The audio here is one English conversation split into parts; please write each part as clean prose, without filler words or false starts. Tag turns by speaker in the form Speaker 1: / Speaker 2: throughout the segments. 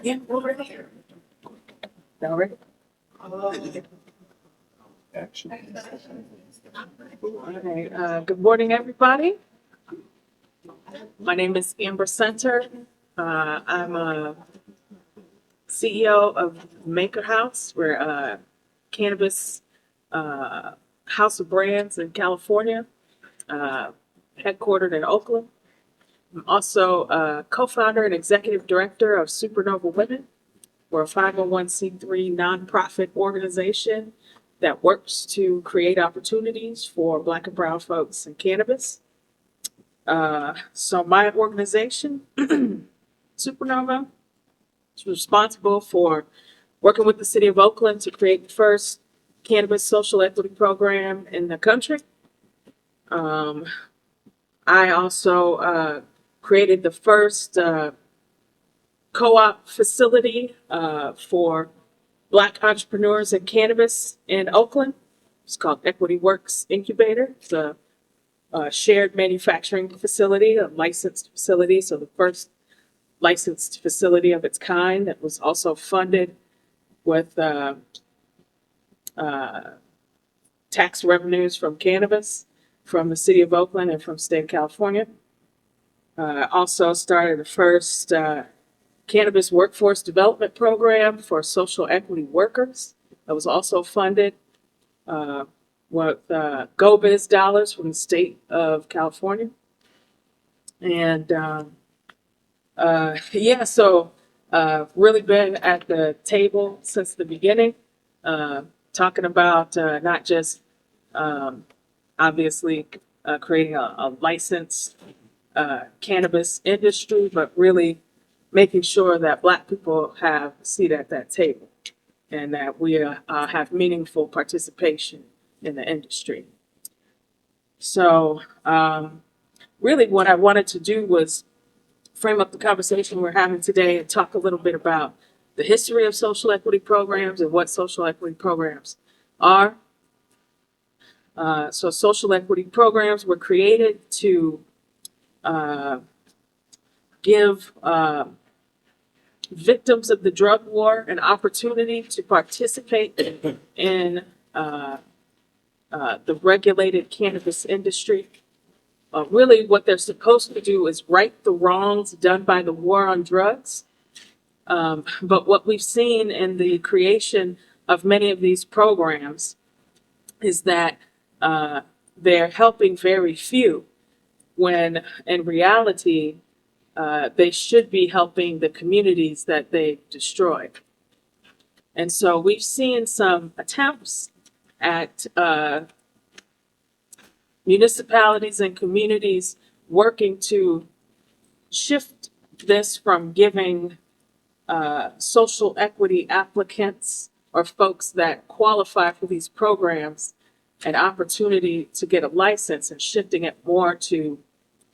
Speaker 1: Yeah, over here. All right.
Speaker 2: Action.
Speaker 1: Okay, good morning, everybody. My name is Amber Center. I'm a CEO of Maker House. We're a cannabis house of brands in California, headquartered in Oakland. I'm also a co-founder and executive director of Supernova Women. We're a 501c3 nonprofit organization that works to create opportunities for Black and Brown folks in cannabis. So my organization, Supernova, is responsible for working with the city of Oakland to create the first cannabis social equity program in the country. I also created the first co-op facility for Black entrepreneurs in cannabis in Oakland. It's called Equity Works Incubator. It's a shared manufacturing facility, a licensed facility. So the first licensed facility of its kind that was also funded with tax revenues from cannabis from the city of Oakland and from state of California. Also started the first cannabis workforce development program for social equity workers that was also funded with GoBiz dollars from the state of California. And so really been at the table since the beginning, talking about not just obviously creating a licensed cannabis industry, but really making sure that Black people have a seat at that table and that we have meaningful participation in the industry. So really what I wanted to do was frame up the conversation we're having today and talk a little bit about the history of social equity programs and what social equity programs are. So social equity programs were created to give victims of the drug war an opportunity to participate in the regulated cannabis industry. Really, what they're supposed to do is right the wrongs done by the war on drugs. But what we've seen in the creation of many of these programs is that they're helping very few, when in reality, they should be helping the communities that they've destroyed. And so we've seen some attempts at municipalities and communities working to shift this from giving social equity applicants or folks that qualify for these programs an opportunity to get a license and shifting it more to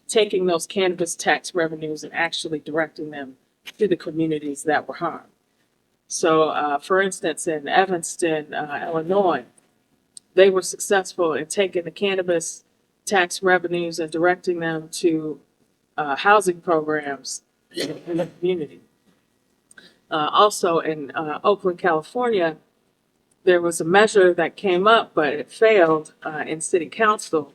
Speaker 1: taking those cannabis tax revenues and actually directing them to the communities that were harmed. So, for instance, in Evanston, Illinois, they were successful in taking the cannabis tax revenues and directing them to housing programs in the community. Also in Oakland, California, there was a measure that came up, but it failed in city council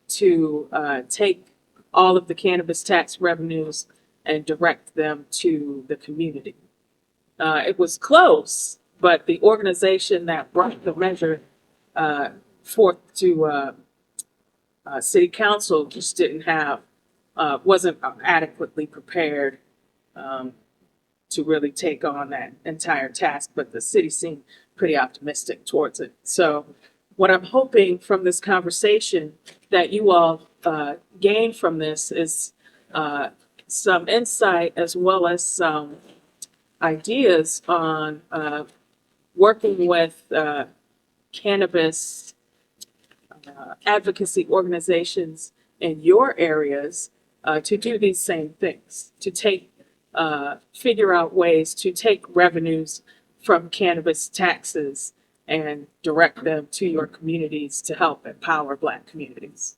Speaker 1: to take all of the cannabis tax revenues and direct them to the community. It was close, but the organization that brought the measure forth to city council just wasn't adequately prepared to really take on that entire task, but the city seemed pretty optimistic towards it. So what I'm hoping from this conversation that you all gain from this is some insight as well as some ideas on working with cannabis advocacy organizations in your areas to do these same things, to figure out ways to take revenues from cannabis taxes and direct them to your communities to help empower Black communities.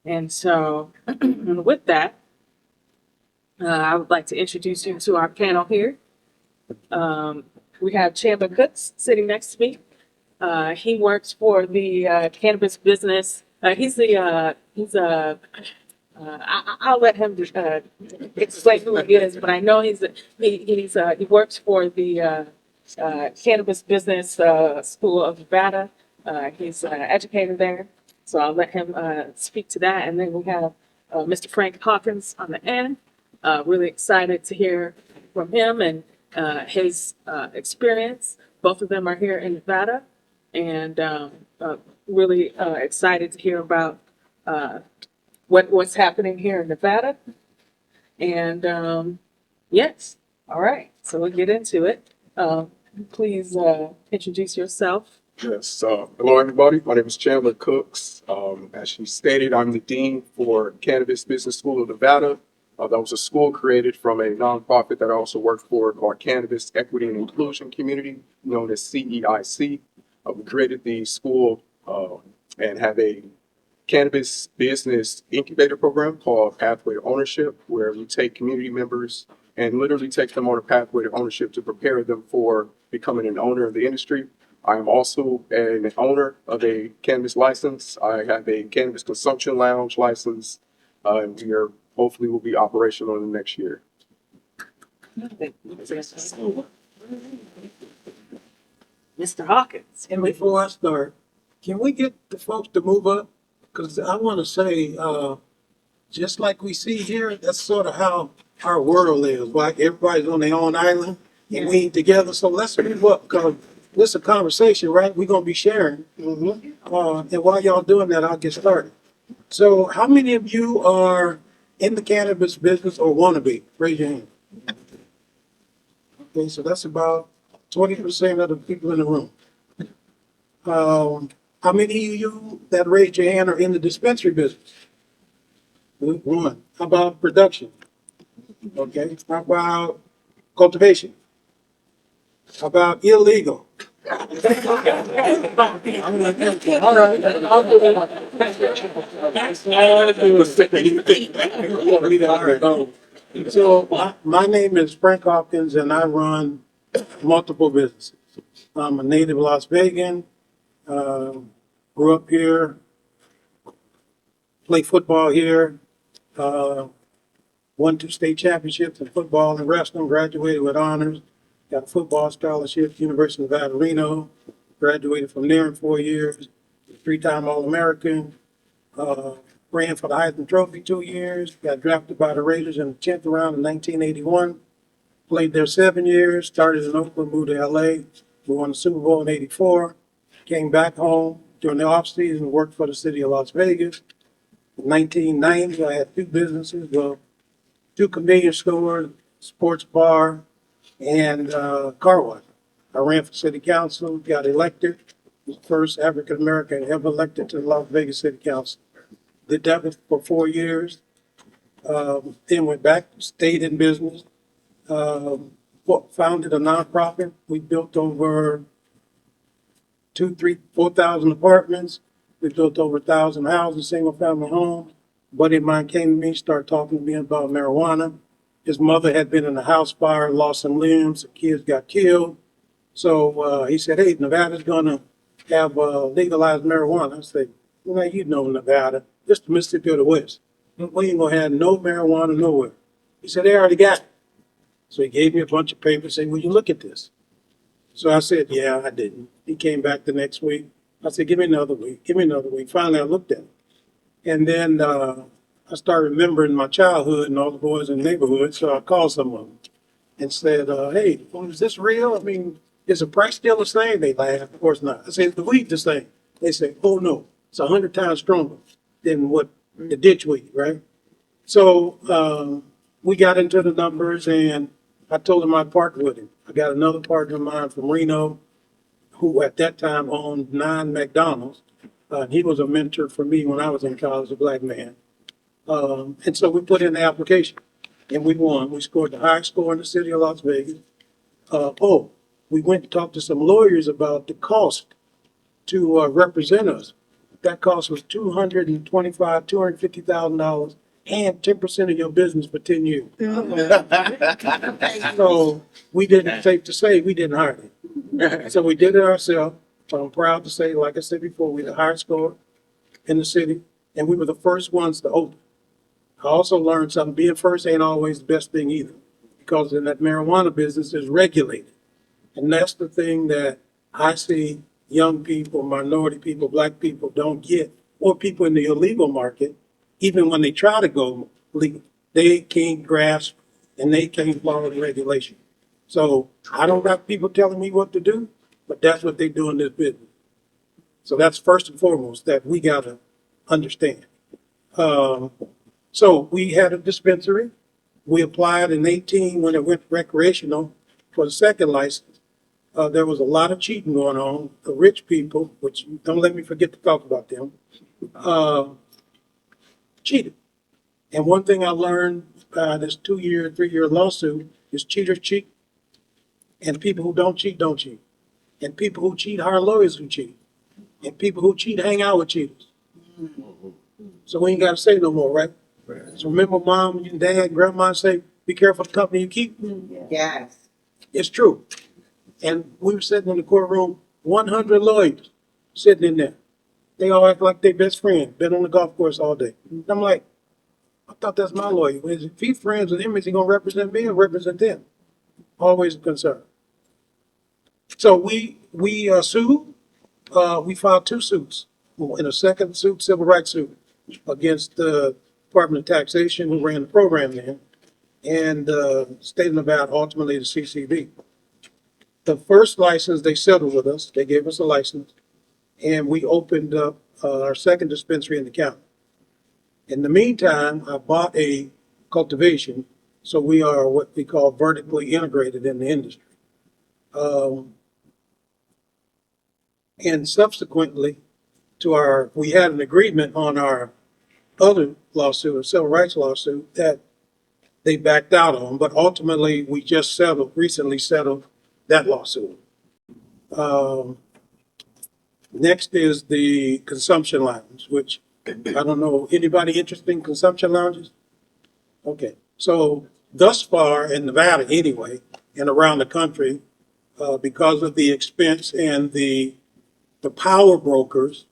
Speaker 1: And so with that, I would like to introduce you to our panel here. We have Chandler Cooks sitting next to me. He works for the cannabis business. I'll let him explain who he is, but I know he works for the Cannabis Business School of Nevada. He's an educator there, so I'll let him speak to that. And then we have Mr. Frank Hawkins on the end. Really excited to hear from him and his experience. Both of them are here in Nevada, and really excited to hear about what's happening here in Nevada. And yes, all right, so we'll get into it. Please introduce yourself.
Speaker 2: Yes. Hello, everybody. My name is Chandler Cooks. As she stated, I'm the dean for Cannabis Business School of Nevada. That was a school created from a nonprofit that I also work for called Cannabis Equity and Inclusion Community, known as CEIC. We created the school and have a cannabis business incubator program called Pathway to Ownership, where we take community members and literally take them on a pathway to ownership to prepare them for becoming an owner of the industry. I am also an owner of a cannabis license. I have a cannabis consumption lounge license, and we are hopefully will be operational in the next year.
Speaker 1: Mr. Hawkins.
Speaker 3: And before I start, can we get the folks to move up? Because I want to say, just like we see here, that's sort of how our world is. Like everybody's on their own island and we ain't together. So let's move up because this is a conversation, right? We're going to be sharing. And while y'all doing that, I'll get started. So how many of you are in the cannabis business or want to be? Raise your hand. Okay, so that's about 20% of the people in the room. How many of you that raised your hand are in the dispensary business? One. How about production? Okay. How about cultivation? How about illegal? All right. So my name is Frank Hawkins and I run multiple businesses. I'm a native Las Vegan. Grew up here, played football here, won 2 state championships in football and wrestling, graduated with honors, got a football scholarship at University of Nevada, Reno, graduated from there in 4 years, 3-time All-American, ran for the Heisman Trophy 2 years, got drafted by the Raiders in the 10th round in 1981, played there 7 years, started in Oakland, moved to LA, we won the Super Bowl in '84, came back home during the off season, worked for the city of Las Vegas. In 1990, I had 2 businesses, 2 convenience stores, sports bar, and car wash. I ran for city council, got elected, was the first African American ever elected to the Las Vegas City Council. Did that for 4 years. Then went back, stayed in business, founded a nonprofit. We built over 4,000 apartments. We built over 1,000 houses, single family homes. A buddy of mine came to me, started talking to me about marijuana. His mother had been in a house fire, lost some limbs, the kids got killed. So he said, hey, Nevada's gonna have legalized marijuana. I said, well, you know Nevada, just the Mississippi of the West. We ain't gonna have no marijuana nowhere. He said, they already got it. So he gave me a bunch of papers, saying, will you look at this? So I said, yeah, I didn't. He came back the next week. I said, give me another week, give me another week. Finally, I looked at it. And then I started remembering my childhood and all the boys in the neighborhood. So I called some of them and said, hey, is this real? I mean, is the price still the same? They laughed. Of course not. I said, is the weed the same? They said, oh, no, it's 100 times stronger than what the ditch weed, right? So we got into the numbers and I told him I'd partner with him. I got another partner of mine from Reno who at that time owned 9 McDonald's. He was a mentor for me when I was in college, a black man. And so we put in the application and we won. We scored the highest score in the city of Las Vegas. We went to talk to some lawyers about the cost to represent us. That cost was $250,000 and 10% of your business for 10 years. So we didn't, safe to say, we didn't hire them. So we did it ourselves. I'm proud to say, like I said before, we the highest score in the city, and we were the first ones to open. I also learned something, being first ain't always the best thing either, because in that marijuana business is regulated. And that's the thing that I see young people, minority people, black people don't get, or people in the illegal market, even when they try to go legal, they can't grasp and they can't follow the regulation. So I don't got people telling me what to do, but that's what they do in this business. So that's first and foremost that we gotta understand. Um, so we had a dispensary. We applied in 18 when it went recreational for the second license. There was a lot of cheating going on. The rich people, which don't let me forget to talk about them, cheated. And one thing I learned this 2-year, 3-year lawsuit is cheaters cheat, and people who don't cheat don't cheat, and people who cheat hire lawyers who cheat, and people who cheat hang out with cheaters. So we ain't got to say no more, right? So remember, mom and dad, and grandma say, "Be careful the company you keep."
Speaker 4: Yes.
Speaker 3: It's true. And we were sitting in the courtroom, 100 lawyers sitting in there. They all act like they best friend, been on the golf course all day. And I'm like, I thought that's my lawyer. If he's friends with him, is he gonna represent me or represent them? Always a concern. So we sued. We filed 2 suits. In a second suit, civil rights suit, against the Department of Taxation, who ran the program then, and State of Nevada, ultimately the CCB. The first license, they settled with us. They gave us a license, and we opened up our second dispensary in the county. In the meantime, I bought a cultivation, so we are what we call vertically integrated in the industry. And subsequently we had an agreement on our other lawsuit, a civil rights lawsuit, that they backed out on, but ultimately we just recently settled that lawsuit. Next is the consumption lounge, which I don't know, anybody interested in consumption lounges? Okay, so thus far in Nevada anyway, and around the country, because of the expense and the power brokers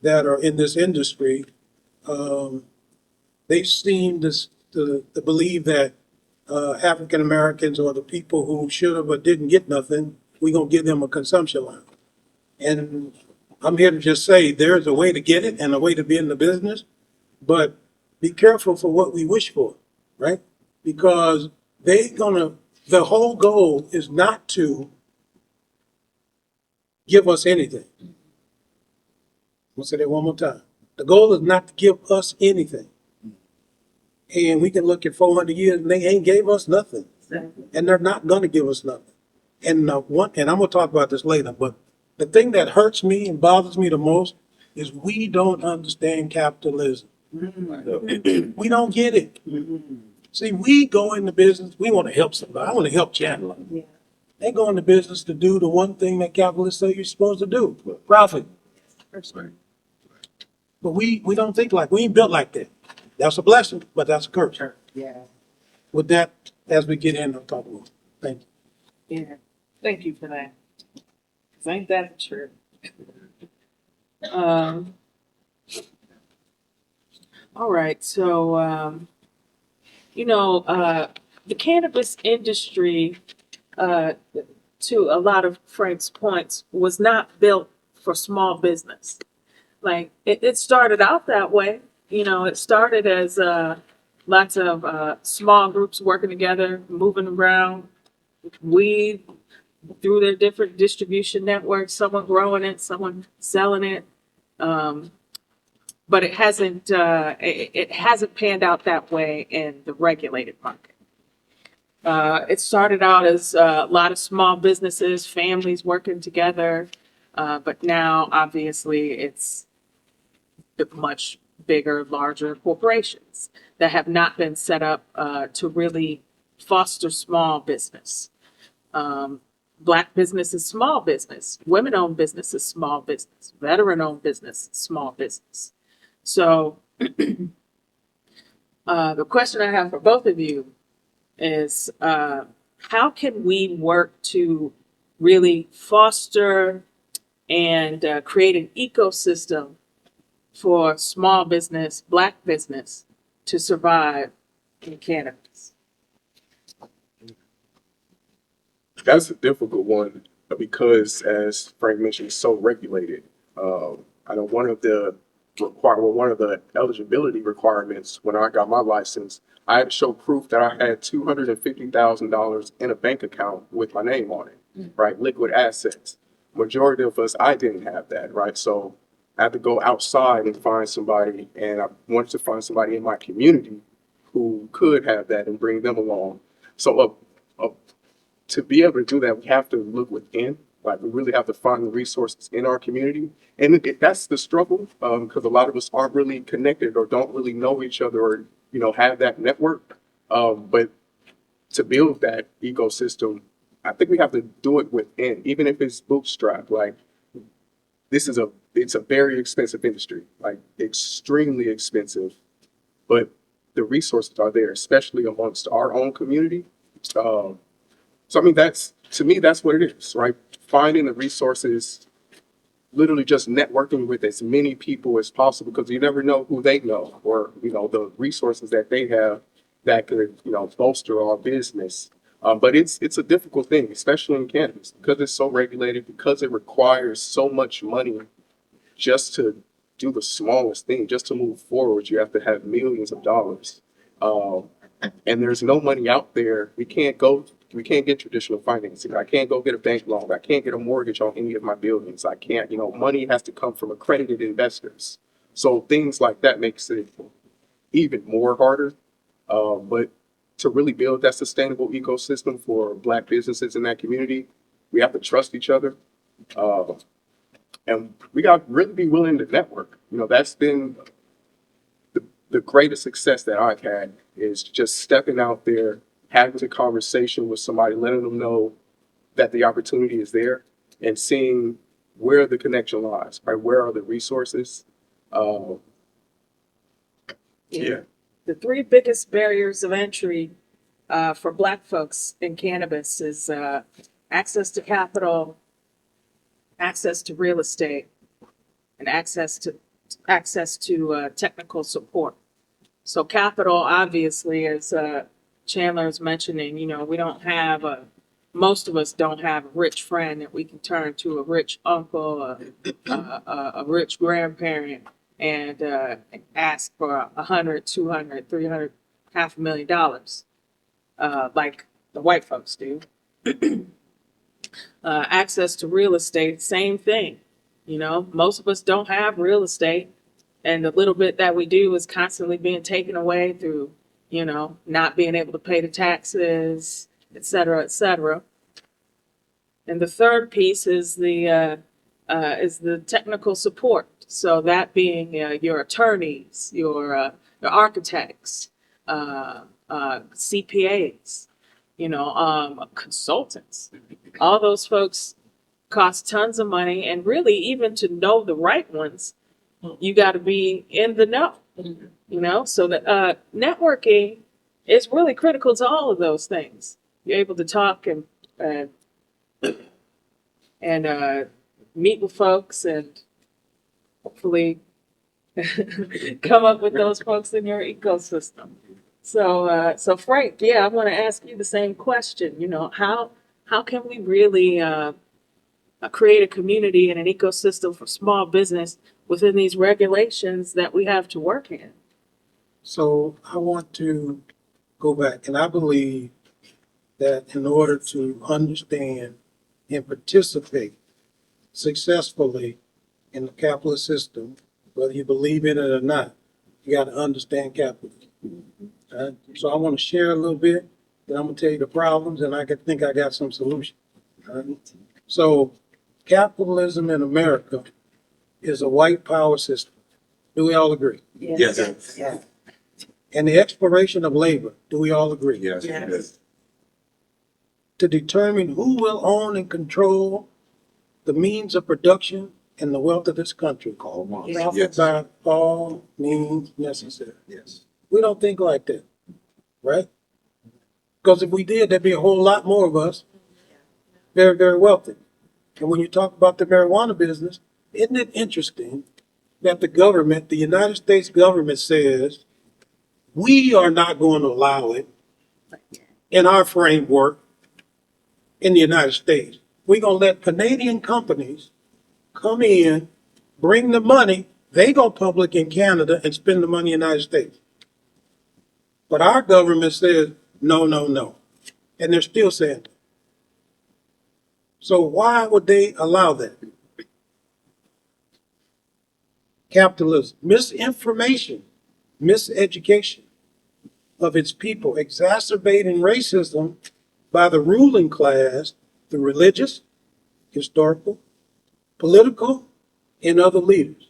Speaker 3: that are in this industry, they seem to believe that African Americans or the people who should have but didn't get nothing, we're gonna give them a consumption lounge. And I'm here to just say there's a way to get it and a way to be in the business, but be careful for what we wish for, right? Because the whole goal is not to give us anything. I'm gonna say that one more time. The goal is not to give us anything. And we can look at 400 years and they ain't gave us nothing. And they're not gonna give us nothing. And and I'm gonna talk about this later, but the thing that hurts me and bothers me the most is we don't understand capitalism. We don't get it. See, we go into business, we want to help somebody. I want to help Chandler.
Speaker 4: Yeah.
Speaker 3: They go into business to do the one thing that capitalists say you're supposed to do, profit. But we don't think we ain't built like that. That's a blessing, but that's a curse.
Speaker 4: Yeah.
Speaker 3: With that, as we get in, I'll talk more. Thank you.
Speaker 1: Yeah, thank you for that. 'Cause ain't that true? All right, so, the cannabis industry, to a lot of Frank's points, was not built for small business. Like, it started out that way. It started as lots of small groups working together, moving around, weed through their different distribution networks, someone growing it, someone selling it. But it hasn't panned out that way in the regulated market. It started out as a lot of small businesses, families working together, but now obviously it's much bigger, larger corporations that have not been set up to really foster small business. Black business is small business. Women-owned business is small business. Veteran-owned business is small business. So The question I have for both of you is, how can we work to really foster and create an ecosystem for small business, Black business, to survive in cannabis?
Speaker 2: That's a difficult one because, as Frank mentioned, it's so regulated. I know one of the eligibility requirements when I got my license, I had to show proof that I had $250,000 in a bank account with my name on it, right? Liquid assets. Majority of us, I didn't have that, right? So I had to go outside and find somebody, and I wanted to find somebody in my community who could have that and bring them along. So to be able to do that, we have to look within. Like we really have to find the resources in our community, and that's the struggle because a lot of us aren't really connected or don't really know each other or have that network. But to build that ecosystem, I think we have to do it within, even if it's bootstrap. Like it's a very expensive industry, like extremely expensive, but the resources are there, especially amongst our own community. Um, so I mean, to me, that's what it is, right? Finding the resources, literally just networking with as many people as possible, because you never know who they know or the resources that they have that could bolster our business. But it's a difficult thing, especially in cannabis, because it's so regulated, because it requires so much money just to do the smallest thing, just to move forward. You have to have millions of dollars. Um, and there's no money out there. We can't get traditional financing. I can't go get a bank loan. I can't get a mortgage on any of my buildings. I can't, money has to come from accredited investors. So things like that makes it even more harder. But to really build that sustainable ecosystem for Black businesses in that community, we have to trust each other. Uh, and we got to really be willing to network. That's been the greatest success that I've had is just stepping out there, having a conversation with somebody, letting them know that the opportunity is there, and seeing where the connection lies, right? Where are the resources? Uh, yeah.
Speaker 1: The three biggest barriers of entry for Black folks in cannabis is access to capital, access to real estate, and access to technical support. So capital, obviously, as Chandler is mentioning, we don't have most of us don't have a rich friend that we can turn to, a rich uncle, a rich grandparent, and ask for 100, 200, 300, $500,000, like the white folks do. Access to real estate, same thing. Most of us don't have real estate, and the little bit that we do is constantly being taken away through, not being able to pay the taxes, et cetera, et cetera. And the third piece is the technical support. So that being your attorneys, your architects, CPAs, consultants. All those folks cost tons of money, and really, even to know the right ones, you got to be in the know. So that networking is really critical to all of those things. You're able to talk and meet with folks and hopefully come up with those folks in your ecosystem. So Frank, yeah, I want to ask you the same question. How can we really create a community and an ecosystem for small business within these regulations that we have to work in?
Speaker 3: So I want to go back, and I believe that in order to understand and participate successfully in the capitalist system, whether you believe in it or not, you got to understand capitalism. So I want to share a little bit, then I'm going to tell you the problems, and I think I got some solutions. So capitalism in America is a white power system. Do we all agree?
Speaker 4: Yes.
Speaker 3: Yeah. And the exploration of labor, do we all agree?
Speaker 4: Yes.
Speaker 1: Yes.
Speaker 3: To determine who will own and control the means of production and the wealth of this country.
Speaker 4: All ones.
Speaker 3: Profit
Speaker 4: Yes.
Speaker 3: by all means necessary.
Speaker 4: Yes.
Speaker 3: We don't think like that, right? Because if we did, there'd be a whole lot more of us very, very wealthy. And when you talk about the marijuana business, isn't it interesting that the government, the United States government says, we are not going to allow it in our framework in the United States. We're going to let Canadian companies come in, bring the money, they go public in Canada and spend the money in the United States. But our government says, no, no, no. And they're still saying that. So why would they allow that? Capitalism, misinformation, miseducation of its people, exacerbating racism by the ruling class, the religious, historical, political, and other leaders.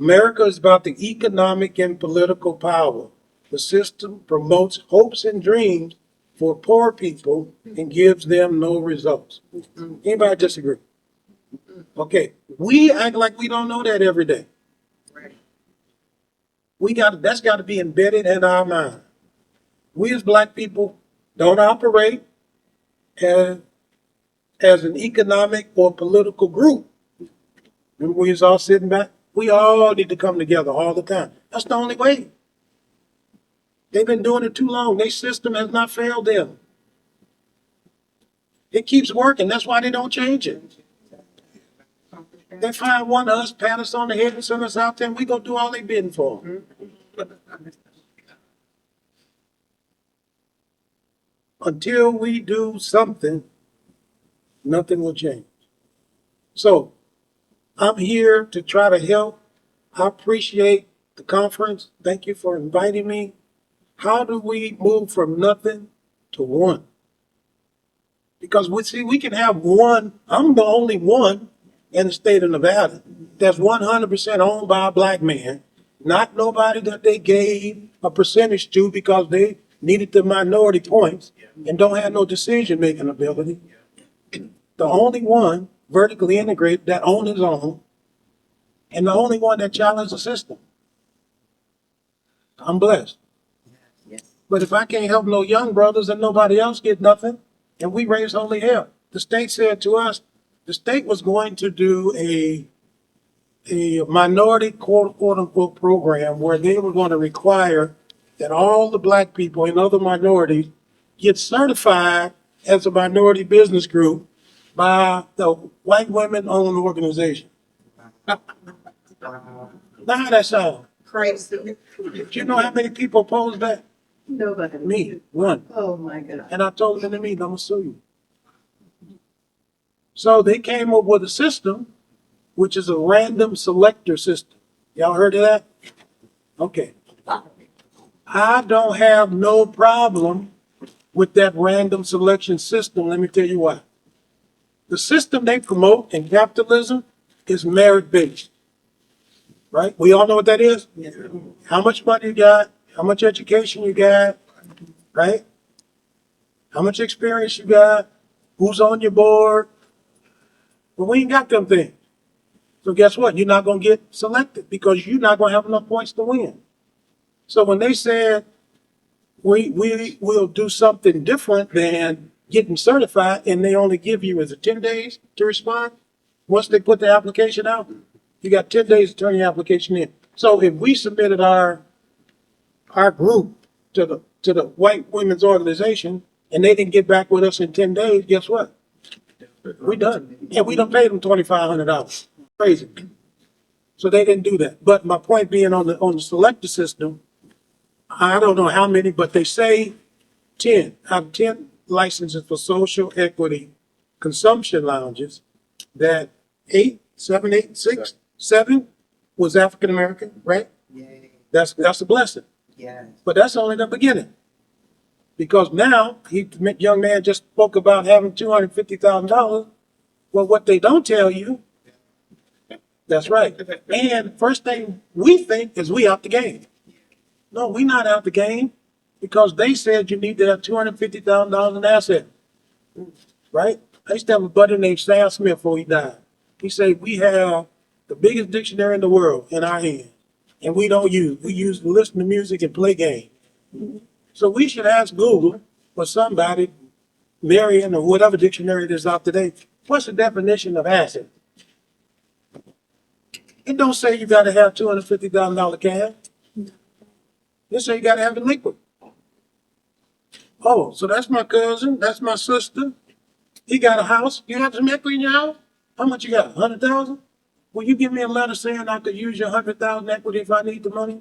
Speaker 3: America is about the economic and political power. The system promotes hopes and dreams for poor people and gives them no results. Anybody disagree? Okay, we act like we don't know that every day. That's got to be embedded in our mind. We as black people don't operate as an economic or political group. And we was all sitting back. We all need to come together all the time. That's the only way. They've been doing it too long. Their system has not failed them. It keeps working. That's why they don't change it. They find one of us, pat us on the head and send us out there, and we go do all they bidding for them. Until we do something, nothing will change. So I'm here to try to help. I appreciate the conference. Thank you for inviting me. How do we move from nothing to one? Because we can have one. I'm the only one in the state of Nevada that's 100% owned by a black man, not nobody that they gave a percentage to because they needed the minority points and don't have no decision-making ability. The only one vertically integrated that owns his own, and the only one that challenges the system. I'm blessed. But if I can't help no young brothers and nobody else get nothing, and we raise holy hell. The state said to us, the state was going to do a minority quote unquote program where they were going to require that all the black people and other minorities get certified as a minority business group by the white women-owned organization. Now how that sound?
Speaker 4: Crazy.
Speaker 3: Do you know how many people opposed that?
Speaker 4: Nobody.
Speaker 3: Me, one.
Speaker 4: Oh, my God.
Speaker 3: And I told them in the meeting, I'm gonna sue you. So they came up with a system, which is a random selector system. Y'all heard of that? Okay. I don't have no problem with that random selection system. Let me tell you why. The system they promote in capitalism is merit-based. Right? We all know what that is?
Speaker 4: Yes.
Speaker 3: How much money you got, how much education you got, right? How much experience you got, who's on your board. But we ain't got them things. So guess what? You're not going to get selected because you're not going to have enough points to win. So when they said we will do something different than getting certified and they only give you, is it 10 days to respond? Once they put the application out, you got 10 days to turn your application in. So if we submitted our group to the white women's organization and they didn't get back with us in 10 days, guess what? We done. And we done paid them $2,500. Crazy. So they didn't do that. But my point being on the selector system, I don't know how many, but they say 10 out of 10 licenses for social equity consumption lounges that 7 was African American, right?
Speaker 4: Yay.
Speaker 3: That's a blessing.
Speaker 4: Yes.
Speaker 3: But that's only the beginning. Because now, young man just spoke about having $250,000. Well, what they don't tell you, that's right. And first thing we think is we out the game. No, we not out the game because they said you need to have $250,000 in assets. Right? I used to have a buddy named Sam Smith before he died. He said, we have the biggest dictionary in the world in our hands. and we don't use. We use to listen to music and play games. So we should ask Google or somebody, Marion or whatever dictionary it is out today, what's the definition of asset? It don't say you got to have $250,000 cash. It say you got to have it liquid. Oh, so that's my cousin, that's my sister. He got a house. You got some equity in your house? How much you got? 100,000? Will you give me a letter saying I could use your 100,000 equity if I need the money?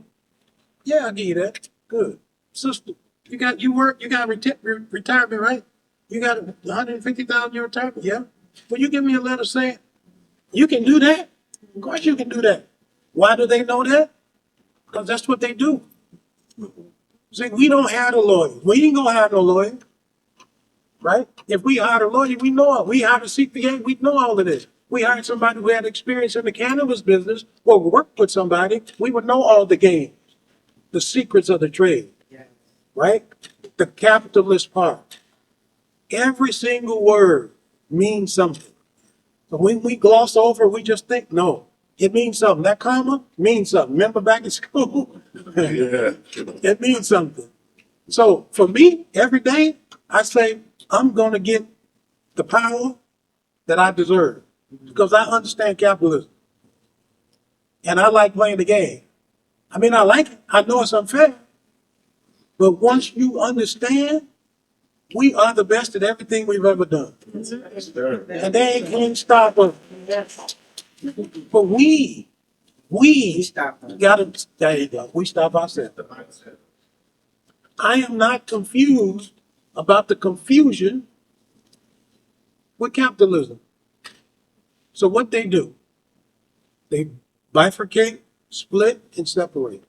Speaker 3: Yeah, I'll give you that. Good. Sister, you work, you got retirement, right? You got 150,000 in your retirement? Yeah. Will you give me a letter saying you can do that? Of course you can do that. Why do they know that? Because that's what they do. See, we don't have a lawyer. We ain't gonna have no lawyer, right? If we hired a lawyer, we know it. We hired a CPA, we know all of this. We hired somebody who had experience in the cannabis business or worked with somebody, we would know all the games, the secrets of the trade, right? The capitalist part. Every single word means something. So when we gloss over, we just think, no, it means something. That comma means something. Remember back in school?
Speaker 2: Yeah.
Speaker 3: It means something. So for me, every day, I say, I'm going to get the power that I deserve because I understand capitalism. And I like playing the game. I mean, I like it. I know it's unfair. But once you understand, we are the best at everything we've ever done. And they can't stop us. But we gotta, there you go, we stop ourselves. I am not confused about the confusion with capitalism. So what they do, they bifurcate, split, and separate.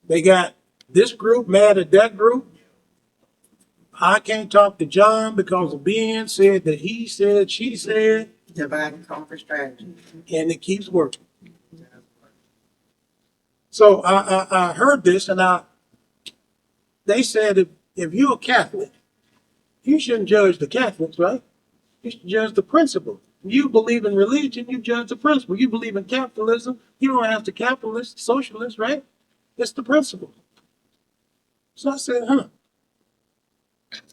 Speaker 3: They got this group mad at that group. I can't talk to John because of Ben said that he said, she said,
Speaker 4: Divide and conquer strategy.
Speaker 3: and it keeps working. So I heard this and they said if you're a Catholic, you shouldn't judge the Catholics, right? You should judge the principle. You believe in religion, you judge the principle. You believe in capitalism, you don't ask the capitalist, socialist, right? It's the principle. So I said,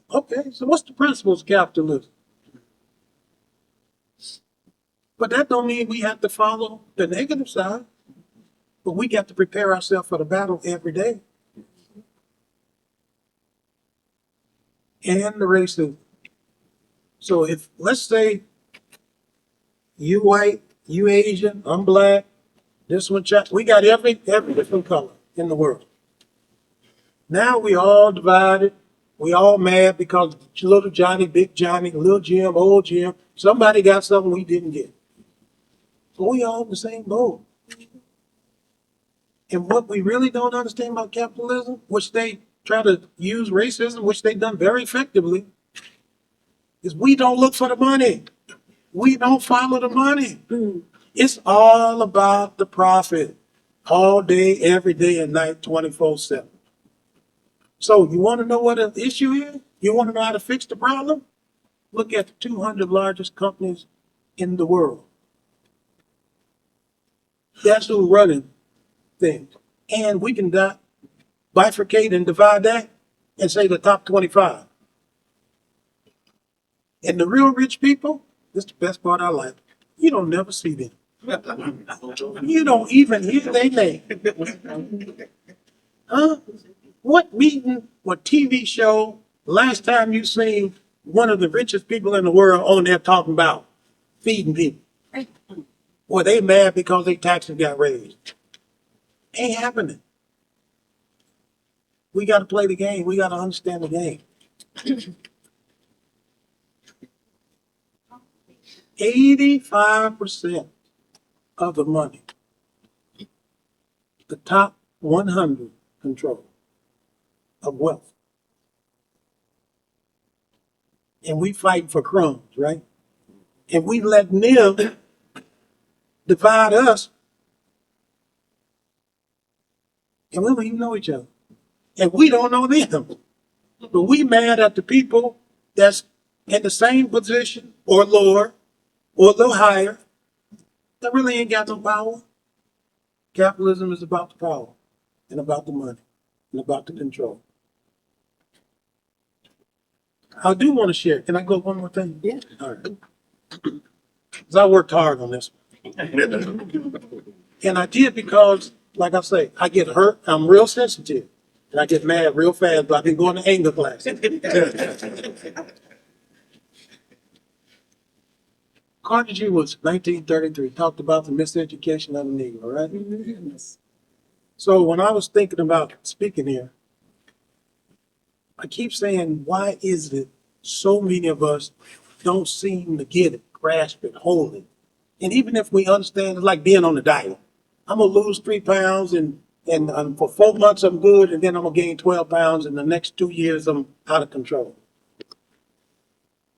Speaker 3: okay, so what's the principles of capitalism? But that don't mean we have to follow the negative side. But we got to prepare ourselves for the battle every day. And the racism. So if, let's say, you white, you Asian, I'm black, this one, we got every different color in the world. Now we all divided. We all mad because little Johnny, big Johnny, little Jim, old Jim, somebody got something we didn't get. So we all in the same boat. And what we really don't understand about capitalism, which they try to use racism, which they've done very effectively, is we don't look for the money. We don't follow the money. It's all about the profit. All day, every day, and night, 24/7. So you want to know what the issue is? You want to know how to fix the problem? Look at the 200 largest companies in the world. That's who's running things. And we can bifurcate and divide that and say the top 25. And the real rich people, this is the best part I like, you don't never see them. You don't even hear their name. Huh? What meeting or TV show last time you seen one of the richest people in the world on there talking about feeding people? Or they mad because their taxes got raised? Ain't happening. We got to play the game. We got to understand the game. 85% of the money, the top 100 control of wealth. And we fight for crumbs, right? And we let them divide us. And we don't even know each other. And we don't know them. But we mad at the people that's in the same position or lower or a little higher that really ain't got no power. Capitalism is about the power and about the money and about the control. I do want to share. Can I go one more thing?
Speaker 4: Yeah.
Speaker 3: All right. Because I worked hard on this. And I did because, like I say, I get hurt. I'm real sensitive. And I get mad real fast, but I've been going to anger class. Carnegie was 1933, talked about the miseducation of the Negro, right? So when I was thinking about speaking here, I keep saying, why is it so many of us don't seem to get it, grasp it, hold it? And even if we understand, it's like being on a diet. I'm gonna lose 3 pounds and for 4 months I'm good, and then I'm gonna gain 12 pounds, and the next 2 years I'm out of control.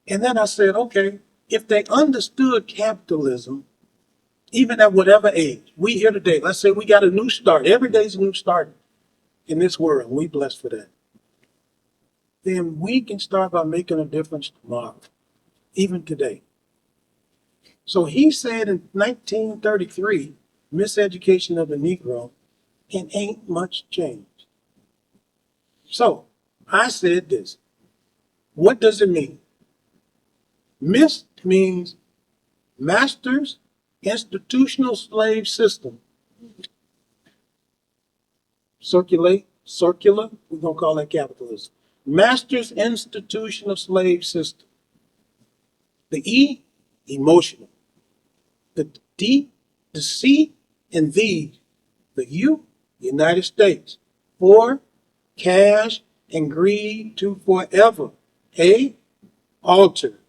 Speaker 3: And then I said, okay, if they understood capitalism, even at whatever age, we here today, let's say we got a new start. Every day's a new start in this world, and we blessed for that. Then we can start by making a difference tomorrow, even today. So he said in 1933, miseducation of the Negro, and ain't much change. So I said this. What does it mean? Mis means master's institutional slave system. Circular, we're gonna call that capitalism. Master's institutional slave system. The E, emotional. The D, the C, and the U, United States. For, cash, and greed to forever. A, alter,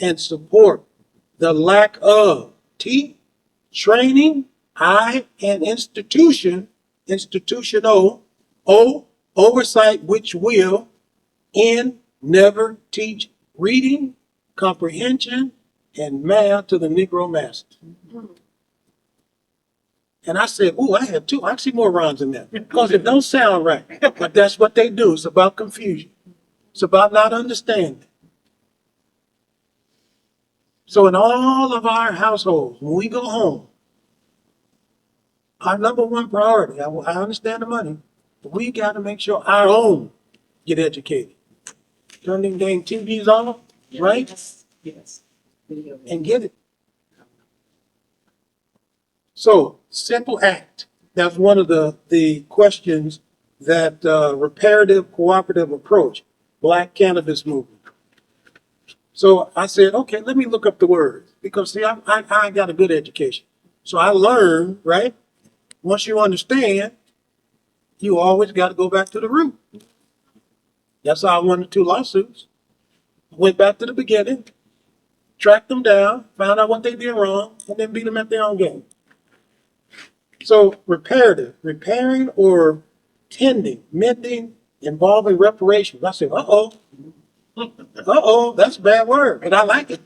Speaker 3: and support the lack of. T, training. I, and institution, institutional. O, oversight which will. N, never teach reading, comprehension, and math to the Negro masses. And I said, "Ooh, I have two. I see more rhymes in there because it don't sound right." But that's what they do. It's about confusion. It's about not understanding. So in all of our households, when we go home, our number one priority, I understand the money, but we got to make sure our own get educated. Turn them dang TVs off, right?
Speaker 4: Yes.
Speaker 3: And get it. So, simple act. That's one of the questions that reparative cooperative approach, Black Cannabis Movement. So I said, okay, let me look up the words because see, I got a good education. So I learned, right? Once you understand, you always got to go back to the root. That's how I won the 2 lawsuits. Went back to the beginning, tracked them down, found out what they did wrong, and then beat them at their own game. So reparative, repairing or tending, mending, involving reparations. I said, that's a bad word, but I like it.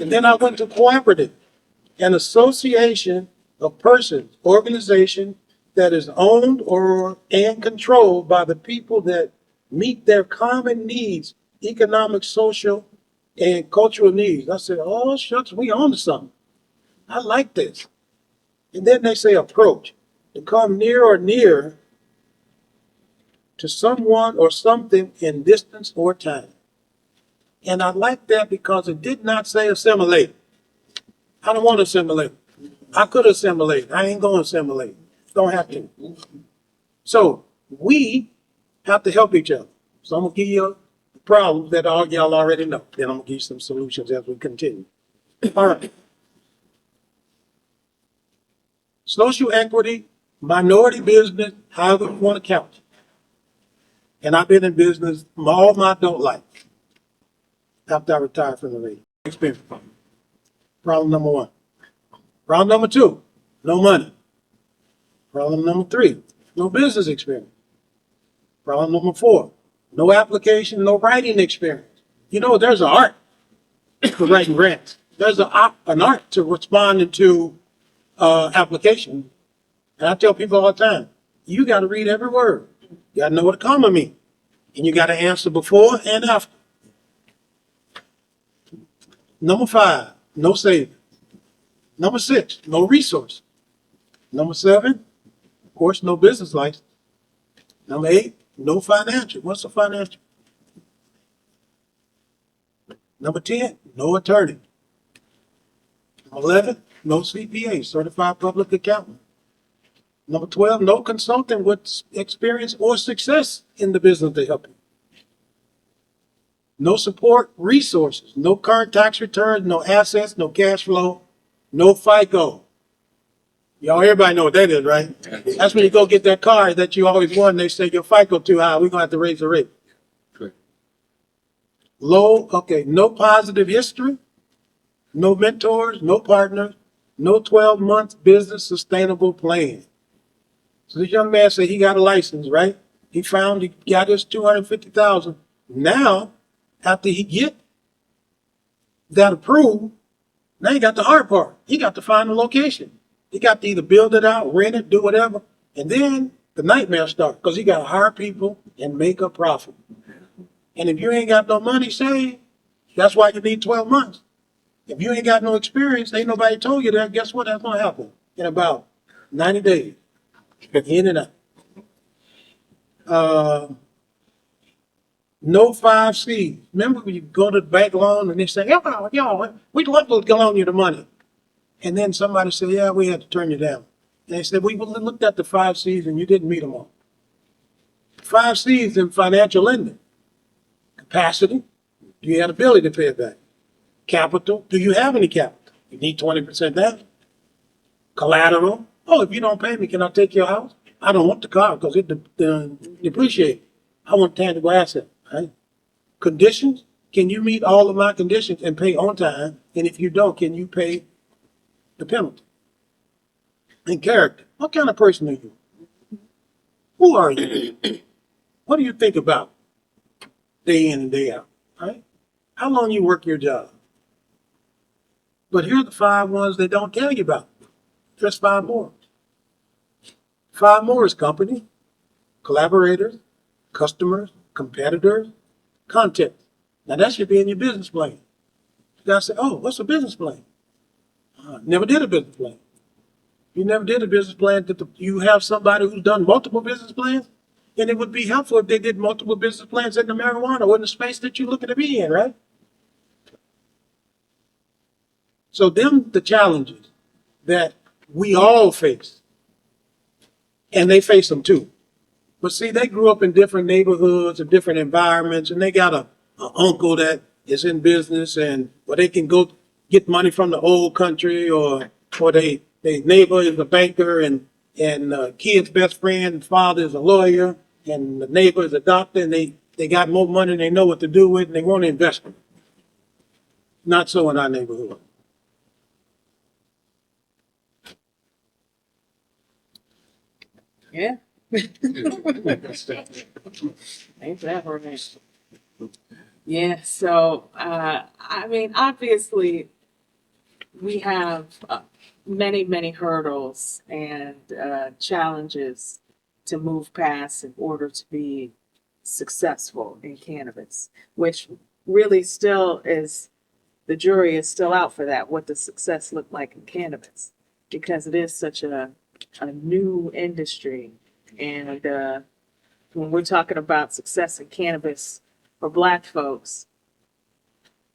Speaker 3: And then I went to cooperative, an association of persons, organization that is owned or and controlled by the people that meet their common needs, economic, social, and cultural needs. I said, oh shucks, we on to something. I like this. And then they say approach, to come near or near to someone or something in distance or time. And I like that because it did not say assimilate. I don't want to assimilate. I could assimilate. I ain't going to assimilate. Don't have to. So we have to help each other. So I'm going to give you a problem that all y'all already know. Then I'm going to give you some solutions as we continue. All right. Social equity, minority business, however you want to count it. And I've been in business all my adult life after I retired from the Navy. Experience. Problem number 1. Problem number 2, no money. Problem number 3, no business experience. Problem number 4, no application, no writing experience. You know, there's an art to writing grants. There's an art to responding to application. And I tell people all the time, you got to read every word. You got to know what a comma means. And you got to answer before and after. Number 5, no savings. Number 6, no resource. Number 7, of course, no business license. Number 8, no financial. What's a financial? Number 10, no attorney. Number 11, no CPA, certified public accountant. Number 12, no consultant with experience or success in the business to help you. No support resources, no current tax returns, no assets, no cash flow, no FICO. Y'all, everybody know what that is, right? That's when you go get that car that you always wanted. They say your FICO too high. We're gonna have to raise the rate.
Speaker 2: Correct.
Speaker 3: No positive history, no mentors, no partners, no 12-month business sustainable plan. So this young man said he got a license, right? He got his 250,000. Now, after he get that approved, now he got the hard part. He got to find a location. He got to either build it out, rent it, do whatever. And then the nightmare starts because he got to hire people and make a profit. And if you ain't got no money saved, that's why you need 12 months. If you ain't got no experience, ain't nobody told you that, guess what? That's going to happen in about 90 days. In and out. No 5 C's. Remember when you go to the bank loan and they say, yo, we'd love to loan you the money. And then somebody said, yeah, we had to turn you down. And they said, we looked at the 5 C's and you didn't meet them all. 5 C's in financial lending. Capacity. Do you have the ability to pay it back? Capital. Do you have any capital? You need 20% down. Collateral. Oh, if you don't pay me, can I take your house? I don't want the car because it depreciates. I want tangible asset, right? Conditions. Can you meet all of my conditions and pay on time? And if you don't, can you pay the penalty? And character. What kind of person are you? Who are you? What do you think about day in and day out, right? How long you work your job? But here are the 5 ones they don't tell you about. Just 5 more. 5 more is company, collaborators, customers, competitors, content. Now that should be in your business plan. You gotta say, oh, what's a business plan? Never did a business plan. You never did a business plan. You have somebody who's done multiple business plans? And it would be helpful if they did multiple business plans in the marijuana or in the space that you're looking to be in, right? So the challenges that we all face, and they face them too. But see, they grew up in different neighborhoods and different environments, and they got a uncle that is in business and where they can go get money from the old country, or they neighbor is a banker and kid's best friend and father is a lawyer and the neighbor is a doctor, and they got more money and they know what to do with and they want to invest it. Not so in our neighborhood.
Speaker 1: Yeah. Ain't that right? Yeah, so, I mean, obviously, we have many, many hurdles and challenges to move past in order to be successful in cannabis, which really still is, the jury is still out for that. What does success look like in cannabis? Because it is such a new industry. And when we're talking about success in cannabis for Black folks,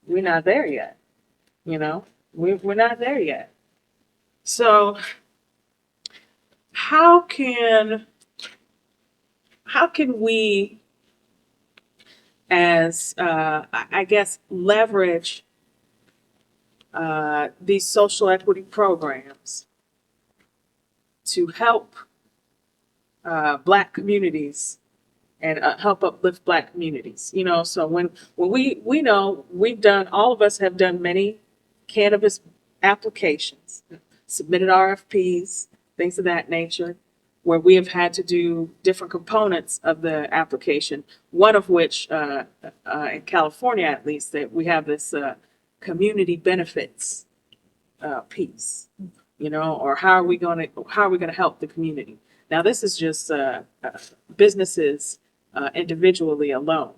Speaker 1: we're not there yet. You know, we're not there yet. So how can we, as I guess, leverage these social equity programs to help Black communities and help uplift Black communities? You know, so when we know all of us have done many cannabis applications, submitted RFPs, things of that nature, where we have had to do different components of the application. One of which, in California at least, that we have this community benefits piece. You know, or how are we going to help the community? Now, this is just businesses individually alone.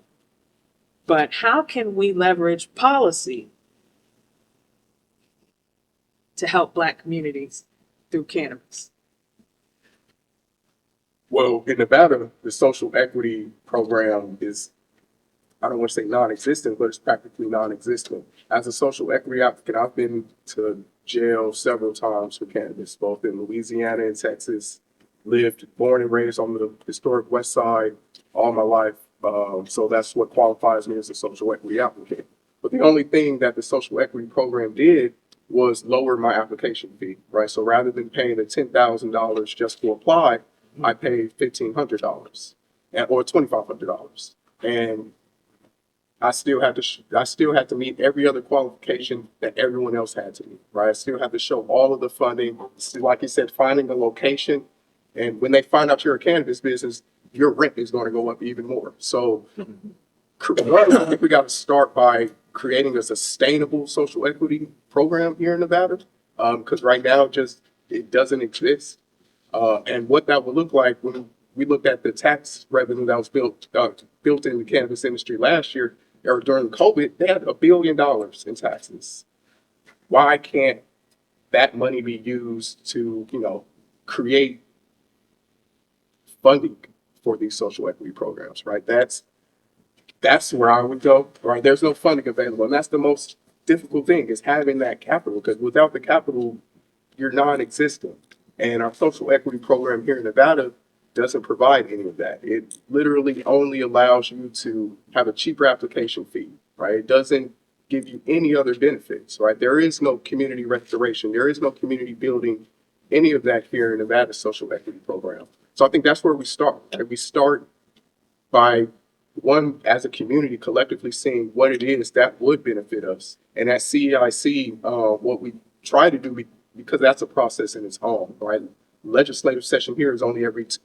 Speaker 1: But how can we leverage policy to help Black communities through cannabis?
Speaker 2: Well, in Nevada, the social equity program is, I don't want to say non-existent, but it's practically non-existent. As a social equity applicant, I've been to jail several times for cannabis, both in Louisiana and Texas. Lived, born and raised on the historic West Side all my life. So that's what qualifies me as a social equity applicant. But the only thing that the social equity program did was lower my application fee, right? So rather than paying the $10,000 just to apply, I paid $1,500 or $2,500. And I still had to meet every other qualification that everyone else had to meet, right? I still have to show all of the funding, like you said, finding a location. And when they find out you're a cannabis business, your rent is going to go up even more. So I think we got to start by creating a sustainable social equity program here in Nevada. Because right now, just it doesn't exist. And what that would look like when we looked at the tax revenue that was built in the cannabis industry last year or during COVID, they had $1 billion in taxes. Why can't that money be used to, create funding for these social equity programs, right? That's where I would go, right? There's no funding available. And that's the most difficult thing is having that capital, because without the capital, you're non-existent. And our social equity program here in Nevada doesn't provide any of that. It literally only allows you to have a cheaper application fee, right? It doesn't give you any other benefits, right? There is no community restoration. There is no community building, any of that here in Nevada's social equity program. So I think that's where we start. Right? We start by one, as a community, collectively seeing what it is that would benefit us. And at CEIC, what we try to do, because that's a process in its own, right? Legislative session here is only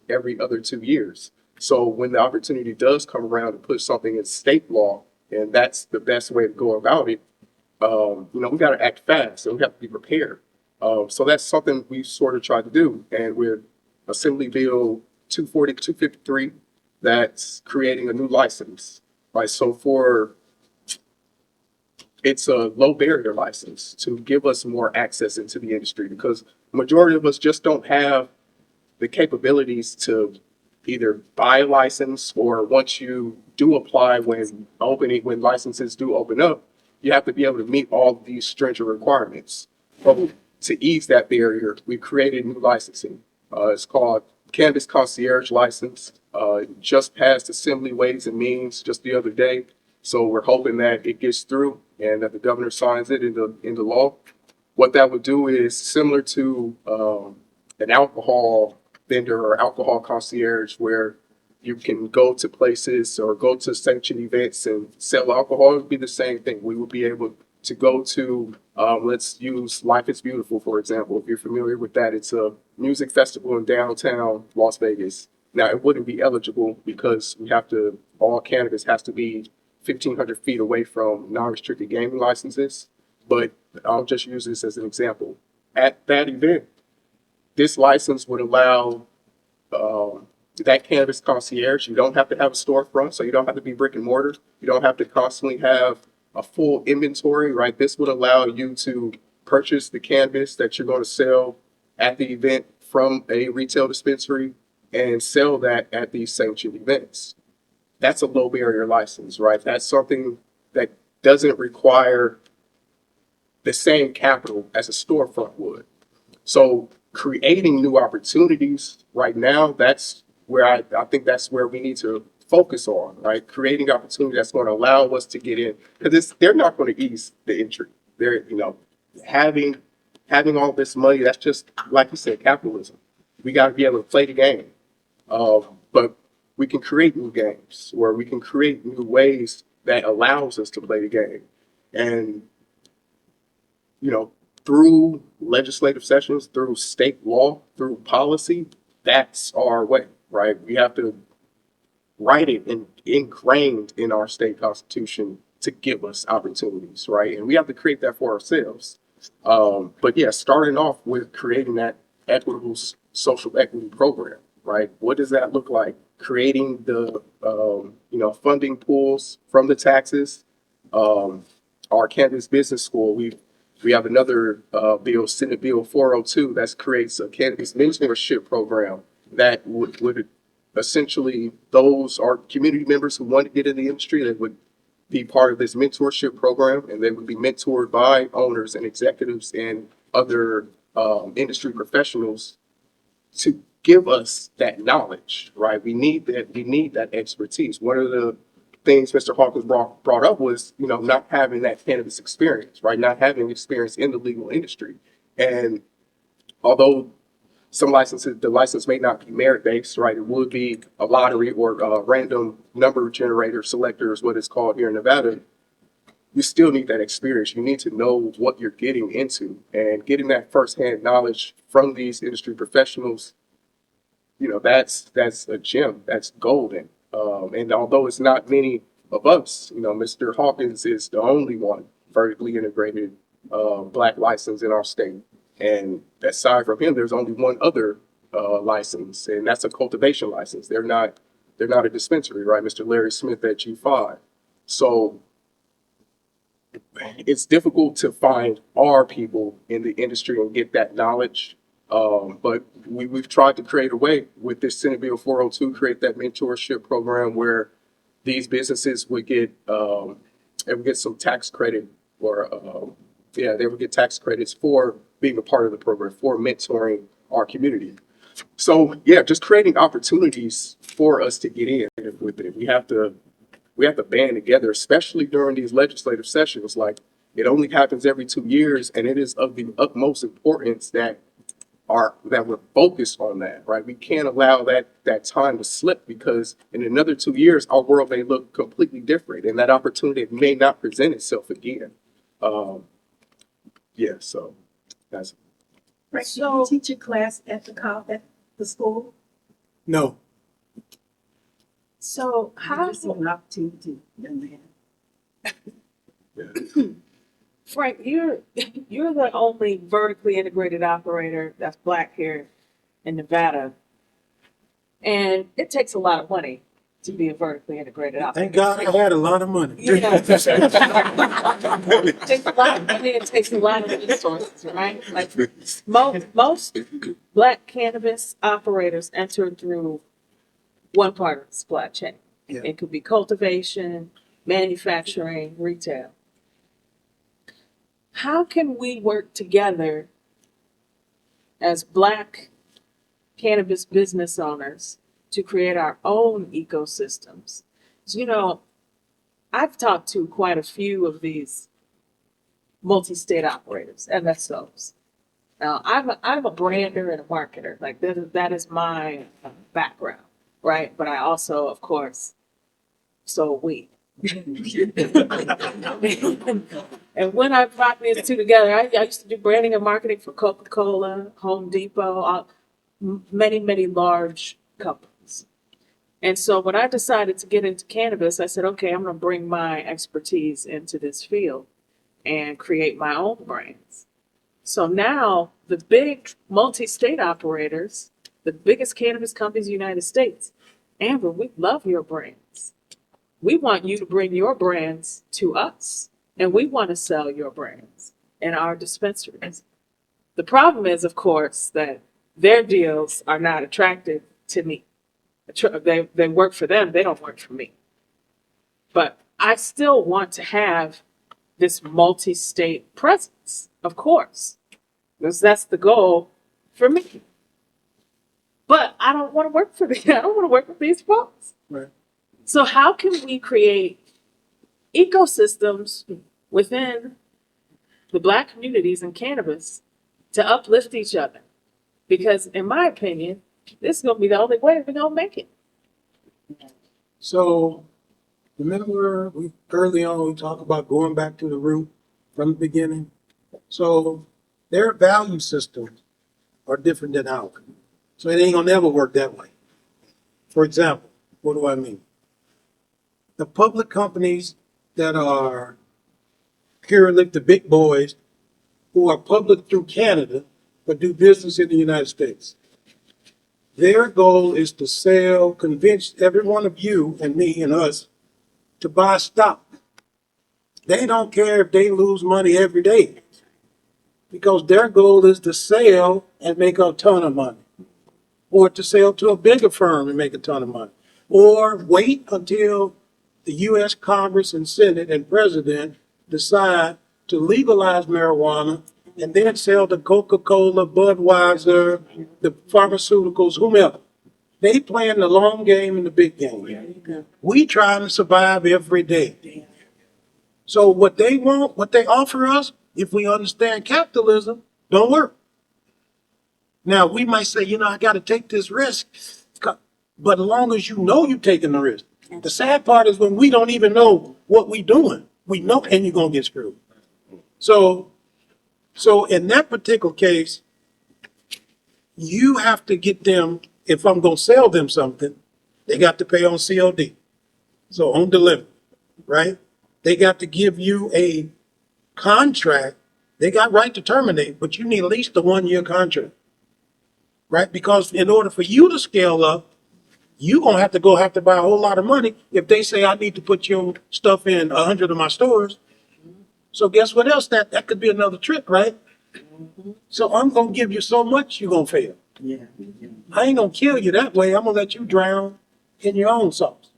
Speaker 2: every other 2 years. So when the opportunity does come around to put something in state law, and that's the best way to go about it, we got to act fast and we have to be prepared. So that's something we sort of tried to do. And with Assembly Bill 240, 253, that's creating a new license, right? So it's a low barrier license to give us more access into the industry, because the majority of us just don't have the capabilities to either buy a license, or once you do apply, when licenses do open up, you have to be able to meet all of these stringent requirements. But to ease that barrier, we created new licensing. It's called Cannabis Concierge License. Just passed Assembly Ways and Means just the other day. So we're hoping that it gets through and that the governor signs it into law. What that would do is similar to an alcohol vendor or alcohol concierge, where you can go to places or go to sanctioned events and sell alcohol. It would be the same thing. We would be able to go to, let's use Life is Beautiful, for example. If you're familiar with that, it's a music festival in downtown Las Vegas. Now, it wouldn't be eligible because all cannabis has to be 1,500 feet away from non-restricted gaming licenses. But I'll just use this as an example. At that event, this license would allow that cannabis concierge. You don't have to have a storefront, so you don't have to be brick and mortar. You don't have to constantly have a full inventory, right? This would allow you to purchase the cannabis that you're going to sell at the event from a retail dispensary and sell that at these sanctioned events. That's a low barrier license, right? That's something that doesn't require the same capital as a storefront would. So creating new opportunities right now, that's where I think that's where we need to focus on, right? Creating opportunity that's going to allow us to get in, because they're not going to ease the entry. They're, having all this money, that's just, like you said, capitalism. We got to be able to play the game. But we can create new games, or we can create new ways that allows us to play the game. And, through legislative sessions, through state law, through policy, that's our way, right? We have to write it and ingrained in our state constitution to give us opportunities, right? And we have to create that for ourselves. But yeah, starting off with creating that equitable social equity program, right? What does that look like? Creating the, funding pools from the taxes. Our Cannabis Business School, we have another bill, Senate Bill 402, that creates a cannabis mentorship program that would essentially those are community members who want to get in the industry that would be part of this mentorship program, and they would be mentored by owners and executives and other industry professionals to give us that knowledge, right? We need that. We need that expertise. One of the things Mr. Hawkins brought up was, not having that cannabis experience, right? Not having experience in the legal industry. And although some licenses, the license may not be merit based, right? It would be a lottery or a random number generator selector is what it's called here in Nevada. You still need that experience. You need to know what you're getting into, and getting that firsthand knowledge from these industry professionals. That's a gem. That's golden. And although it's not many of us, Mr. Hawkins is the only one vertically integrated black license in our state. And aside from him, there's only one other license, and that's a cultivation license. They're not a dispensary, right? Mr. Larry Smith at G5. So it's difficult to find our people in the industry and get that knowledge. But we've tried to create a way with this Senate Bill 402, create that mentorship program where these businesses would get they would get some tax credit, or they would get tax credits for being a part of the program, for mentoring our community. So yeah, just creating opportunities for us to get in with it. We have to band together, especially during these legislative sessions. Like, it only happens every 2 years, and it is of the utmost importance that we're focused on that, right? We can't allow that time to slip, because in another 2 years, our world may look completely different, and that opportunity may not present itself again. So that's.
Speaker 5: Right, do you teach a class at the school?
Speaker 3: No,
Speaker 1: So how,
Speaker 5: Just an opportunity, young man.
Speaker 2: Yeah.
Speaker 1: Frank, you're the only vertically integrated operator that's black here in Nevada, and it takes a lot of money to be a vertically integrated operator.
Speaker 3: thank God I had a lot of money.
Speaker 1: Yeah. It takes a lot of money. It takes a lot of resources, right? Like, most black cannabis operators enter through one part of the supply chain.
Speaker 3: Yeah.
Speaker 1: It could be cultivation, manufacturing, retail. How can we work together as black cannabis business owners to create our own ecosystems? I've talked to quite a few of these multi-state operators, MSOs. Now, I'm a brander and a marketer. Like, that is my background, right? But I also, of course, sold weed. And when I brought these two together, I used to do branding and marketing for Coca-Cola, Home Depot, many, many large companies. And so when I decided to get into cannabis, I said, okay, I'm going to bring my expertise into this field and create my own brands. So now the big multi-state operators, the biggest cannabis companies in the United States, Amber, we love your brands. We want you to bring your brands to us, and we want to sell your brands in our dispensaries. The problem is, of course, that their deals are not attractive to me. They work for them, they don't work for me. But I still want to have this multi-state presence, of course, because that's the goal for me. But I don't want to work for them. I don't want to work with these folks.
Speaker 3: Right.
Speaker 1: So how can we create ecosystems within the black communities in cannabis to uplift each other? Because in my opinion, this is going to be the only way we're going to make it.
Speaker 3: So, remember, early on, we talked about going back to the root from the beginning. So, their value systems are different than ours. So, it ain't gonna never work that way. For example, what do I mean? The public companies that are purely the big boys, who are public through Canada, but do business in the United States. Their goal is to convince every one of you and me and us to buy stock. They don't care if they lose money every day, because their goal is to sell and make a ton of money. or to sell to a bigger firm and make a ton of money, or wait until the U.S. Congress and Senate and President decide to legalize marijuana and then sell to Coca-Cola, Budweiser, the pharmaceuticals, whomever. They playing the long game and the big game. We trying to survive every day. So what they want, what they offer us, if we understand capitalism, don't work. Now we might say, I got to take this risk, but as long as you know you're taking the risk. The sad part is when we don't even know what we're doing. We know, and you're gonna get screwed. So in that particular case, you have to get them. If I'm gonna sell them something, they got to pay on COD, so on delivery, right? They got to give you a contract. They got right to terminate, but you need at least a 1-year contract, right? Because in order for you to scale up, you're gonna have to buy a whole lot of money if they say I need to put your stuff in 100 of my stores. So guess what else? That could be another trick, right? So I'm gonna give you so much you're gonna fail.
Speaker 4: Yeah.
Speaker 3: I ain't gonna kill you that way. I'm gonna let you drown in your own sauce.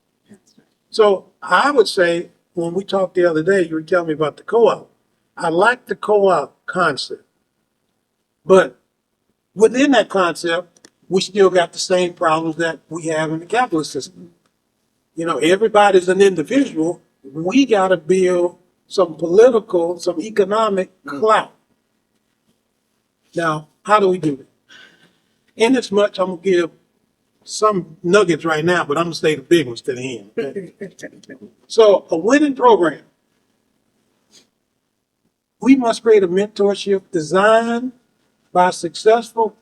Speaker 3: So I would say when we talked the other day, you were telling me about the co-op. I like the co-op concept, but within that concept, we still got the same problems that we have in the capitalist system. Everybody's an individual. We got to build some political, some economic clout. Now, how do we do that? In as much, I'm going to give some nuggets right now, but I'm going to say the big ones to the end. Okay? So, a winning program. We must create a mentorship designed by successful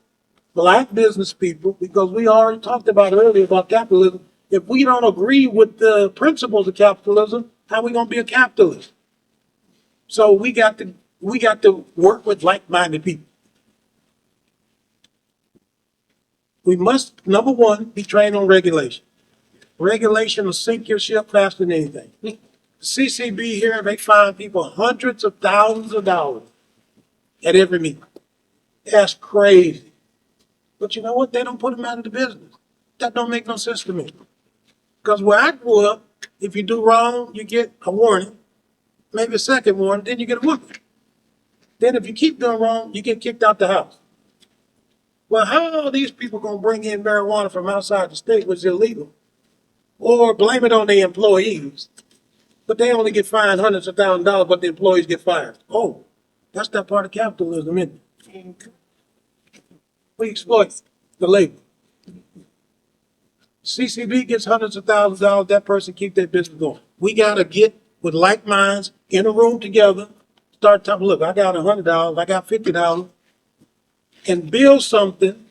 Speaker 3: Black business people, because we already talked about earlier about capitalism. If we don't agree with the principles of capitalism, how are we going to be a capitalist? So we got to work with like-minded people. We must, number one, be trained on regulation. Regulation will sink your ship faster than anything. The CCB here, they fine people hundreds of thousands of dollars at every meeting. That's crazy. But you know what? They don't put them out of the business. That don't make no sense to me. Because where I grew up, if you do wrong, you get a warning, maybe a second warning, then you get a whooping. Then if you keep doing wrong, you get kicked out the house. Well, how are these people going to bring in marijuana from outside the state, which is illegal, or blame it on the employees, but they only get fined hundreds of thousands of dollars, but the employees get fired? Oh, that's that part of capitalism, isn't it? We exploit the labor. CCB gets hundreds of thousands of dollars, that person keep their business going. We got to get with like minds in a room together, start talking, look, I got $100, I got $50, and build something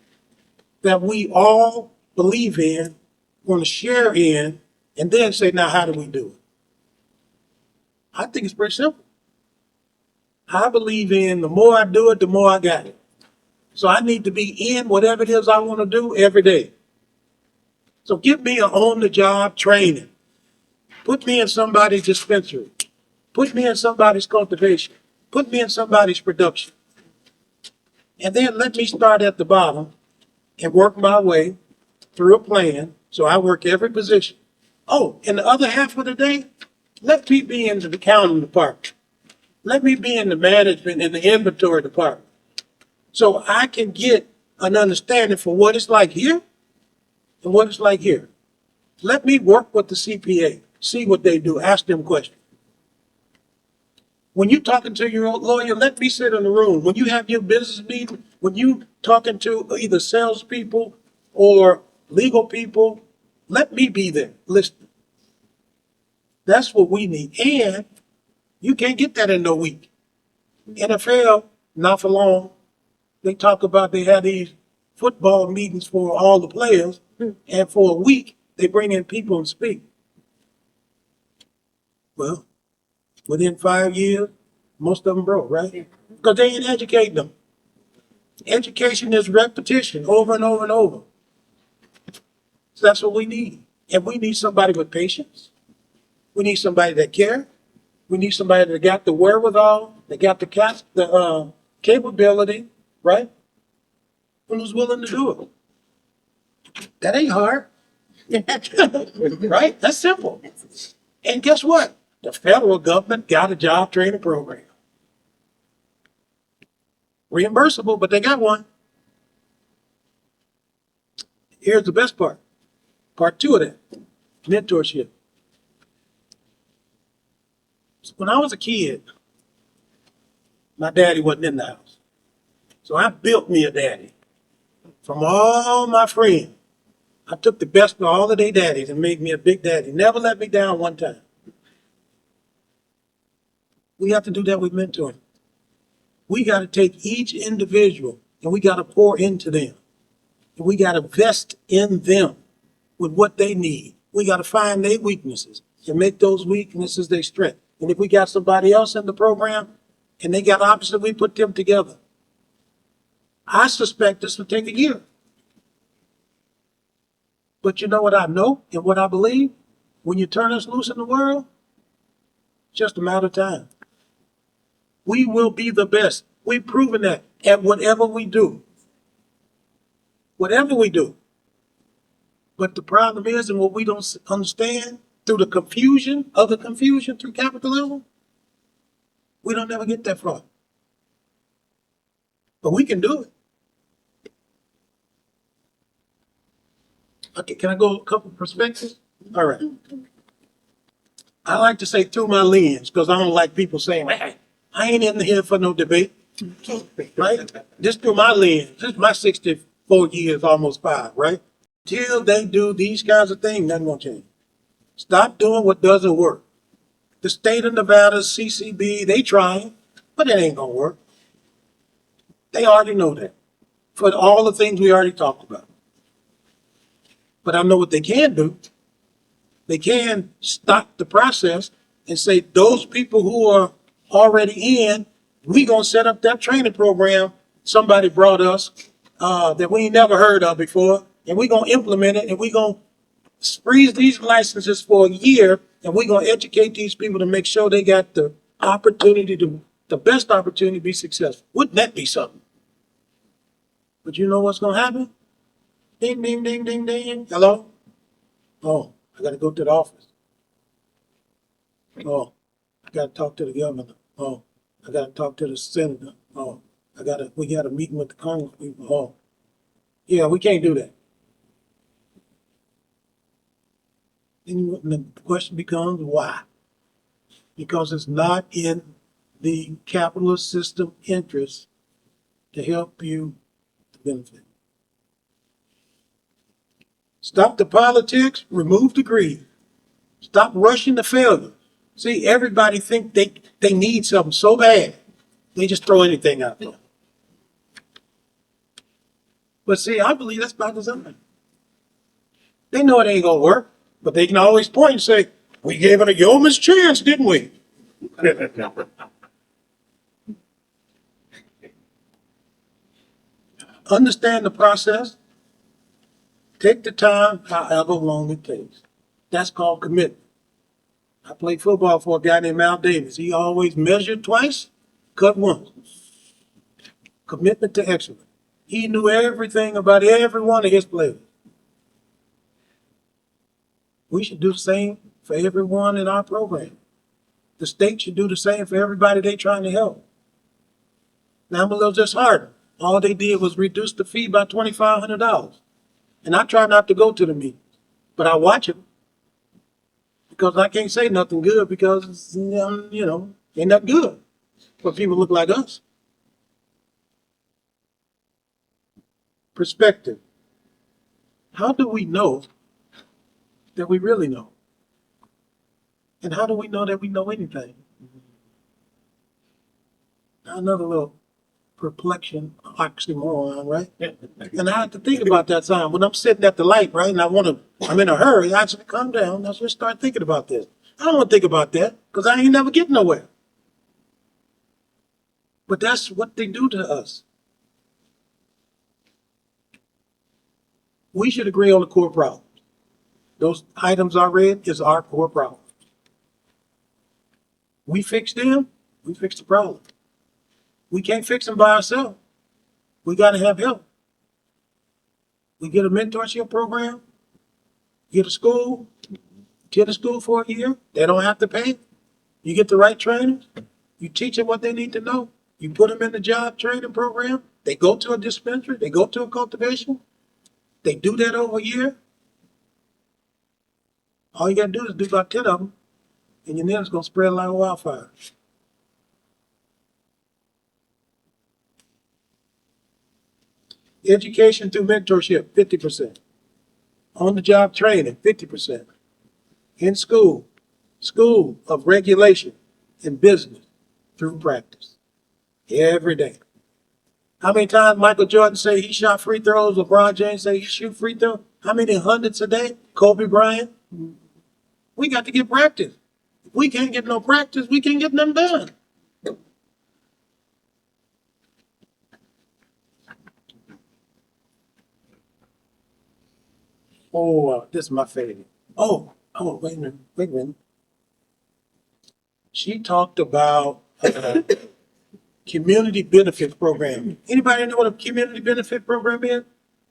Speaker 3: that we all believe in, want to share in, and then say, now how do we do it? I think it's pretty simple. I believe in the more I do it, the more I got it. So I need to be in whatever it is I want to do every day. So give me an on-the-job training. Put me in somebody's dispensary. Put me in somebody's cultivation. Put me in somebody's production. And then let me start at the bottom and work my way through a plan. So I work every position. Oh, and the other half of the day, let me be in the accounting department. Let me be in the management and the inventory department. So I can get an understanding for what it's like here and what it's like here. Let me work with the CPA, see what they do, ask them questions. When you're talking to your lawyer, let me sit in the room. When you have your business meeting, when you talking to either salespeople or legal people, let me be there, listening. That's what we need. And you can't get that in no week. NFL, not for long. They talk about they had these football meetings for all the players, and for a week, they bring in people and speak. Well, within 5 years, most of them broke, right? Because they ain't educating them. Education is repetition over and over and over. So that's what we need. And we need somebody with patience. We need somebody that cares. We need somebody that got the wherewithal, that got the capability, right? And who's willing to do it. That ain't hard. Right? That's simple. And guess what? The federal government got a job training program. Reimbursable, but they got one. Here's the best part. Part two of that. Mentorship. So when I was a kid, my daddy wasn't in the house. So I built me a daddy. From all my friends, I took the best of all of their daddies and made me a big daddy. Never let me down one time. We have to do that with mentoring. We got to take each individual and we got to pour into them. And we got to invest in them with what they need. We got to find their weaknesses and make those weaknesses their strength. And if we got somebody else in the program and they got opposite, we put them together. I suspect this will take a year. But you know what I know and what I believe? When you turn us loose in the world, it's just a matter of time. We will be the best. We've proven that at whatever we do. Whatever we do. But the problem is, and what we don't understand, through the confusion of the confusion through capitalism, we don't ever get that far. But we can do it. Okay, can I go a couple perspectives? All right. I like to say through my lens, because I don't like people saying, hey, I ain't in here for no debate. Right? Just through my lens. This is my 64 years, almost 5, right? Till they do these kinds of things, nothing gonna change. Stop doing what doesn't work. The state of Nevada, CCB, they trying, but it ain't gonna work. They already know that. For all the things we already talked about. But I know what they can do. They can stop the process and say, those people who are already in, we gonna set up that training program somebody brought us that we ain't never heard of before, and we gonna implement it, and we gonna freeze these licenses for a year, and we gonna educate these people to make sure they got the opportunity to, the best opportunity to be successful. Wouldn't that be something? But you know what's gonna happen? Ding, ding, ding, ding, ding. Hello? Oh, I gotta go to the office. Oh, I gotta talk to the governor. Oh, I gotta talk to the senator. Oh, we got a meeting with the Congress people. Oh, yeah, we can't do that. And the question becomes why? Because it's not in the capitalist system interest to help you to benefit. Stop the politics, remove the greed. Stop rushing to failure. See, everybody think they need something so bad, they just throw anything out there. But see, I believe that's by design. They know it ain't gonna work, but they can always point and say, we gave it a yeoman's chance, didn't we? Understand the process. Take the time, however long it takes. That's called commitment. I played football for a guy named Mal Davis. He always measured twice, cut once. Commitment to excellence. He knew everything about every one of his players. We should do the same for everyone in our program. The state should do the same for everybody they're trying to help. Now I'm a little disheartened. All they did was reduce the fee by $2,500. And I try not to go to the meetings, but I watch them because I can't say nothing good because, ain't nothing good for people who look like us. Perspective. How do we know that we really know? And how do we know that we know anything? Another little perplexion, oxymoron, right? And I have to think about that time when I'm sitting at the light, right? And I'm in a hurry. I said, calm down. Let's just start thinking about this. I don't want to think about that because I ain't never getting nowhere. But that's what they do to us. We should agree on the core problems. Those items I read is our core problem. We fix them, we fix the problem. We can't fix them by ourselves. We got to have help. We get a mentorship program, get a school, get a school for a year. They don't have to pay. You get the right trainers. You teach them what they need to know. You put them in the job training program. They go to a dispensary. They go to a cultivation. They do that over a year. All you gotta do is do about 10 of them, and your net's gonna spread like a wildfire. Education through mentorship, 50%. On-the-job training, 50%. In school of regulation and business through practice. Every day. How many times Michael Jordan say he shot free throws? LeBron James say he shoot free throws? How many hundreds a day? Kobe Bryant? We got to get practice. If we can't get no practice, we can't get them done. Oh, this is my favorite. Wait a minute. She talked about community benefit program. Anybody know what a community benefit program is?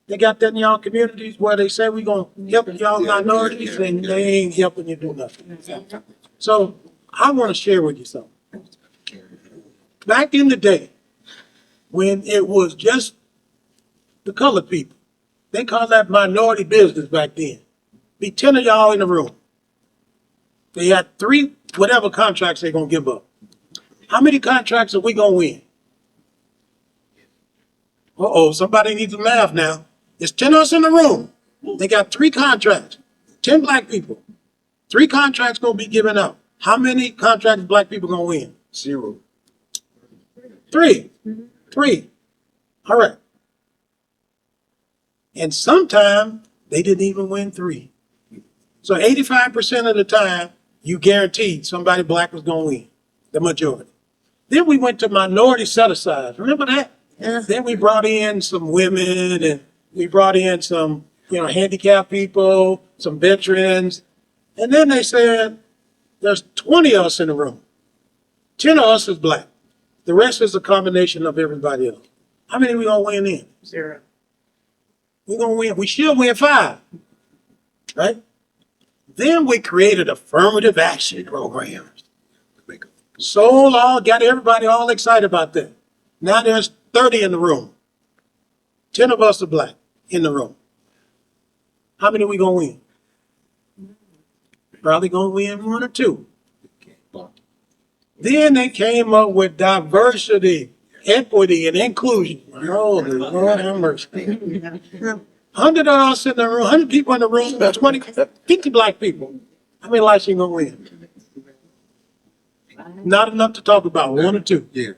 Speaker 3: They got that in y'all communities where they say we're gonna help y'all minorities and they ain't helping you do nothing. So I want to share with you something. Back in the day, when it was just the colored people, they called that minority business back then. Be 10 of y'all in the room. They had 3 whatever contracts they're gonna give up. How many contracts are we gonna win? Somebody needs to laugh now. It's 10 of us in the room. They got 3 contracts, 10 black people. 3 contracts gonna be given out. How many contracts black people gonna win?
Speaker 2: 0.
Speaker 3: 3. 3. All right. And sometimes they didn't even win 3. So 85% of the time, you guaranteed somebody black was gonna win, the majority. Then we went to minority set-asides. Remember that? Yeah. Then we brought in some women and we brought in some, handicapped people, some veterans. And then they said, there's 20 of us in the room. 10 of us is black. The rest is a combination of everybody else. How many we gonna win in?
Speaker 4: 0.
Speaker 3: We're gonna win. We should win 5, right? Then we created affirmative action programs. Got everybody all excited about that. Now there's 30 in the room. 10 of us are black in the room. How many we gonna win? Probably gonna win 1 or 2. Then they came up with diversity, equity, and inclusion. Oh, Lord have mercy. 100 of us in the room, 100 people in the room, 20, 50 black people. How many lives you gonna win? Not enough to talk about, 1 or 2.
Speaker 2: Yeah.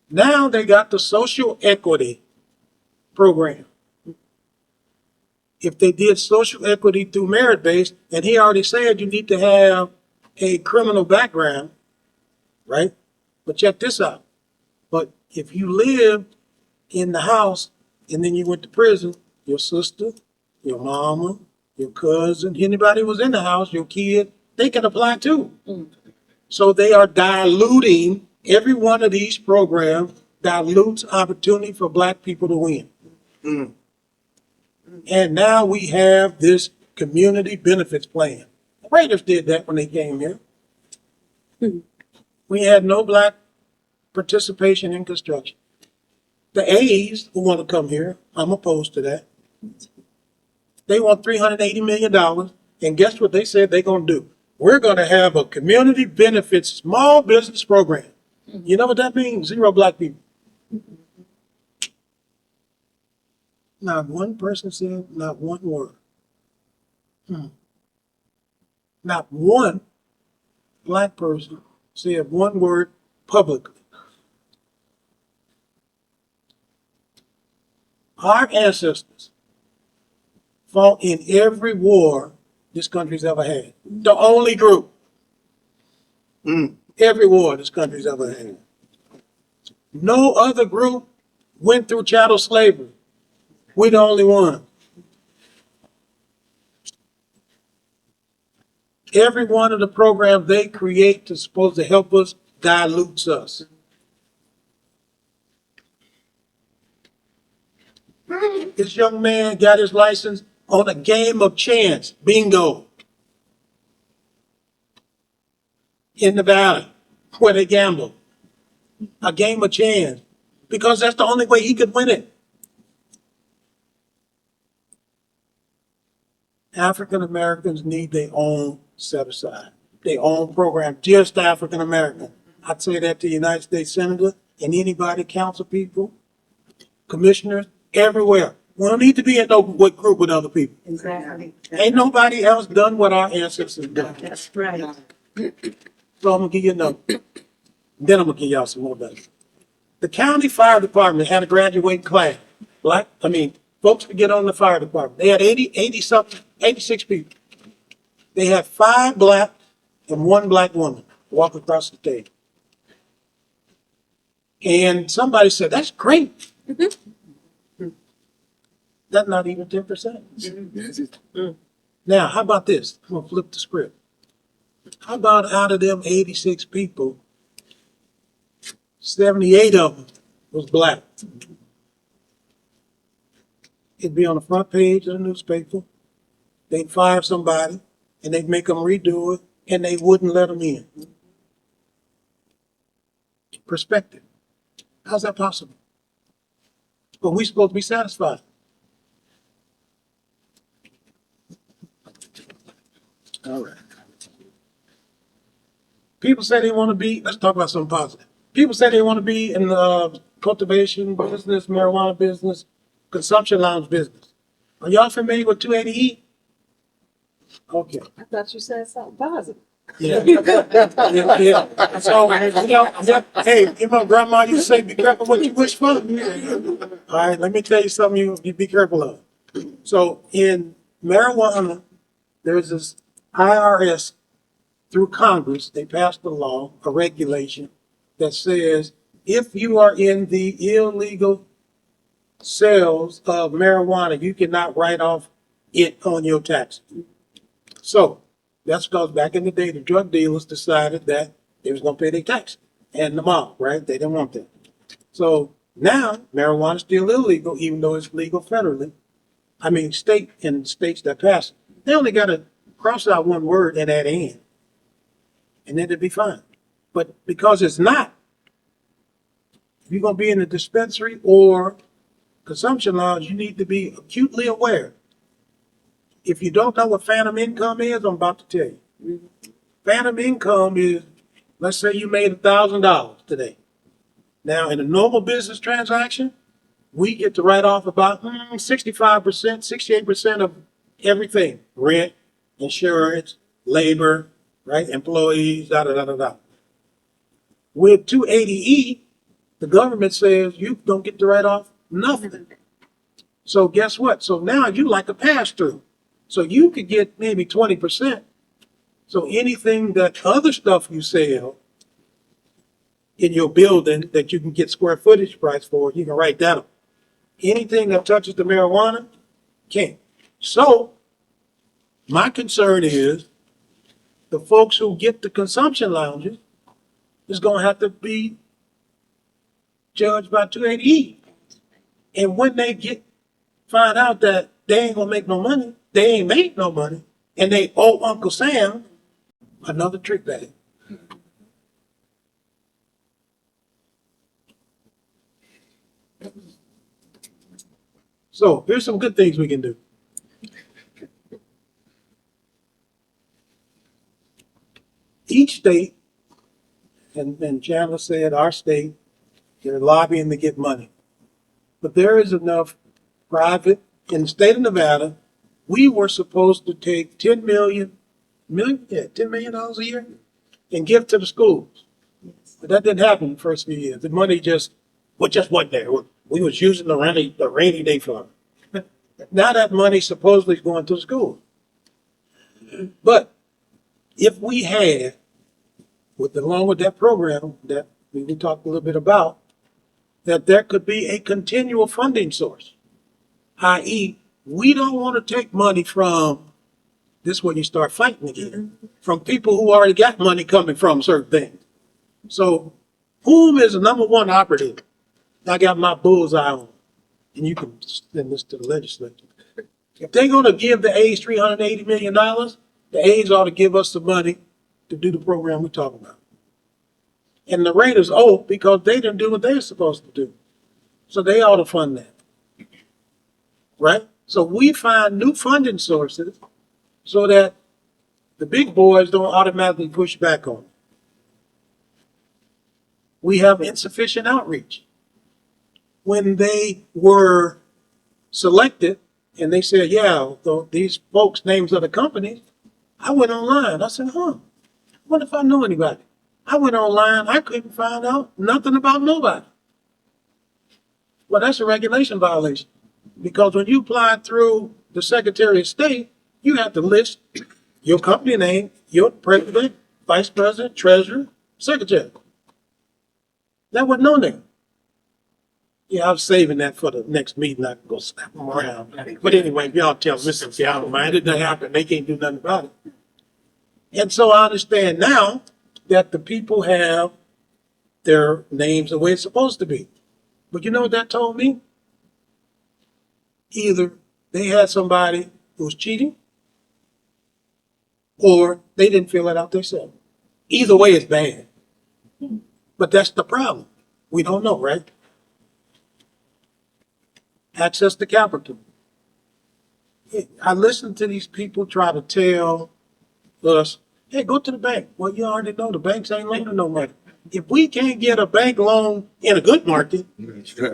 Speaker 3: Now they got the social equity program. If they did social equity through merit-based, and he already said you need to have a criminal background, right? But check this out. But if you lived in the house and then you went to prison, your sister, your mama, your cousin, anybody who was in the house, your kid, they can apply too. So they are diluting, every one of these programs dilutes opportunity for black people to win. And now we have this community benefits plan. The Raiders did that when they came here. We had no black participation in construction. The A's who want to come here, I'm opposed to that. They want $380 million. And guess what they said they're going to do? We're going to have a community benefits small business program. You know what that means? 0 black people. Not one person said not one word. Not one black person said one word publicly. Our ancestors fought in every war this country's ever had. The only group. Every war this country's ever had. No other group went through chattel slavery. We're the only one. Every one of the programs they create is supposed to help us dilutes us. This young man got his license on a game of chance, bingo, in Nevada, where they gamble. A game of chance, because that's the only way he could win it. African Americans need their own set aside, their own program, just African American. I'd say that to the United States Senator and anybody, council people, commissioners, everywhere. We don't need to be in no what group with other people.
Speaker 5: Exactly.
Speaker 3: Ain't nobody else done what our ancestors done.
Speaker 5: That's right.
Speaker 3: So I'm gonna give you another. Then I'm gonna give y'all some more better. The county fire department had a graduating class. Folks to get on the fire department. They had 86 people. They had 5 black and 1 black woman walk across the stage. And somebody said, that's great. That's not even 10%. Now, how about this? I'm gonna flip the script. How about out of them 86 people, 78 of them was black? It'd be on the front page of the newspaper. They'd fire somebody and they'd make them redo it and they wouldn't let them in. Perspective. How's that possible? But we're supposed to be satisfied. All right. People say they want to be, let's talk about something positive. People say they want to be in the cultivation business, marijuana business, consumption lounge business. Are y'all familiar with 280E? Okay.
Speaker 1: I thought you said something positive.
Speaker 3: Yeah. Yeah. So, hey, my grandma used to say, be careful what you wish for. All right, let me tell you something you be careful of. So in marijuana, there's this IRS through Congress, they passed a law, a regulation that says if you are in the illegal sales of marijuana, you cannot write off it on your taxes. So that's because back in the day, the drug dealers decided that they was going to pay their tax and the mob, right? They didn't want that. So now marijuana is still illegal, even though it's legal federally. State in states that pass it. They only got to cross out one word and add "and," and then it'd be fine. But because it's not, if you're going to be in a dispensary or consumption lounge, you need to be acutely aware. If you don't know what phantom income is, I'm about to tell you. Phantom income is, let's say you made $1,000 today. Now, in a normal business transaction, we get to write off about 65%, 68% of everything. Rent, insurance, labor, right? Employees, da. With 280E, the government says you don't get to write off nothing. So guess what? So now you like a pass-through. So you could get maybe 20%. So anything that other stuff you sell in your building that you can get square footage price for, you can write that up. Anything that touches the marijuana, can't. So my concern is the folks who get the consumption lounges is going to have to be judged by 280E. And when they find out that they ain't going to make no money, they ain't make no money, and they owe Uncle Sam another trick bag. So here's some good things we can do. Each state, and Chandler said our state, they're lobbying to get money. But there is enough private, in the state of Nevada, we were supposed to take $10 million a year and give to the schools. But that didn't happen the first few years. The money just wasn't there. We was using the rainy day fund. Now that money supposedly is going to the school. But if we had, along with that program that we talked a little bit about, that there could be a continual funding source, i.e., we don't want to take money from, this is where you start fighting again, from people who already got money coming from certain things. So whom is the number one operative I got my bullseye on? and you can send this to the legislature. If they're gonna give the A's $380 million, the A's ought to give us the money to do the program we're talking about. And the Raiders owe because they didn't do what they're supposed to do. So they ought to fund that. Right? So we find new funding sources so that the big boys don't automatically push back on it. We have insufficient outreach. When they were selected and they said, yeah, these folks' names of the companies, I went online. I said, I wonder if I know anybody. I went online. I couldn't find out nothing about nobody. Well, that's a regulation violation. Because when you apply through the Secretary of State, you have to list your company name, your president, vice president, treasurer, secretary. That wasn't on there. Yeah, I was saving that for the next meeting. I can go slap them around. But anyway, y'all tell them, listen, see, I don't mind. It doesn't happen. They can't do nothing about it. And so I understand now that the people have their names the way it's supposed to be. But you know what that told me? Either they had somebody who was cheating or they didn't fill it out themselves. Either way is bad. But that's the problem. We don't know, right? Access to capital. I listen to these people try to tell us, hey, go to the bank. Well, you already know the banks ain't loaning no money. If we can't get a bank loan in a good market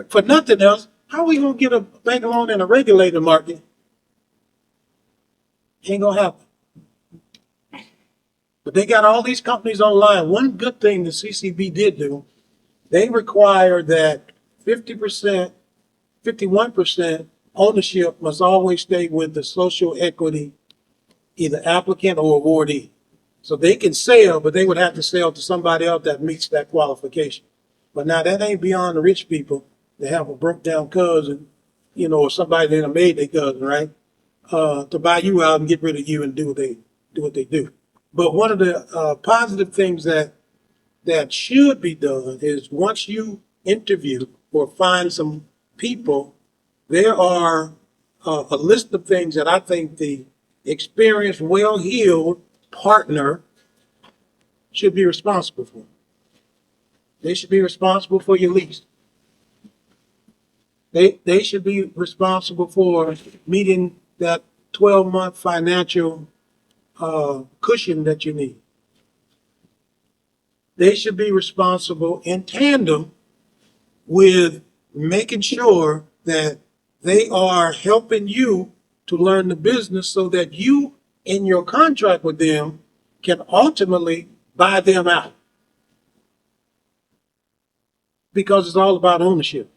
Speaker 3: for nothing else, how are we going to get a bank loan in a regulated market? Ain't going to happen. But they got all these companies online. One good thing the CCB did do, they require that 50%, 51% ownership must always stay with the social equity, either applicant or awardee. So they can sell, but they would have to sell to somebody else that meets that qualification. But now that ain't beyond the rich people. They have a broke down cousin, or somebody that made their cousin, right? To buy you out and get rid of you and do what they do. But one of the positive things that should be done is once you interview or find some people, there are a list of things that I think the experienced, well-heeled partner should be responsible for. They should be responsible for your lease. They should be responsible for meeting that 12-month financial cushion that you need. They should be responsible in tandem with making sure that they are helping you to learn the business so that you, in your contract with them, can ultimately buy them out. Because it's all about ownership.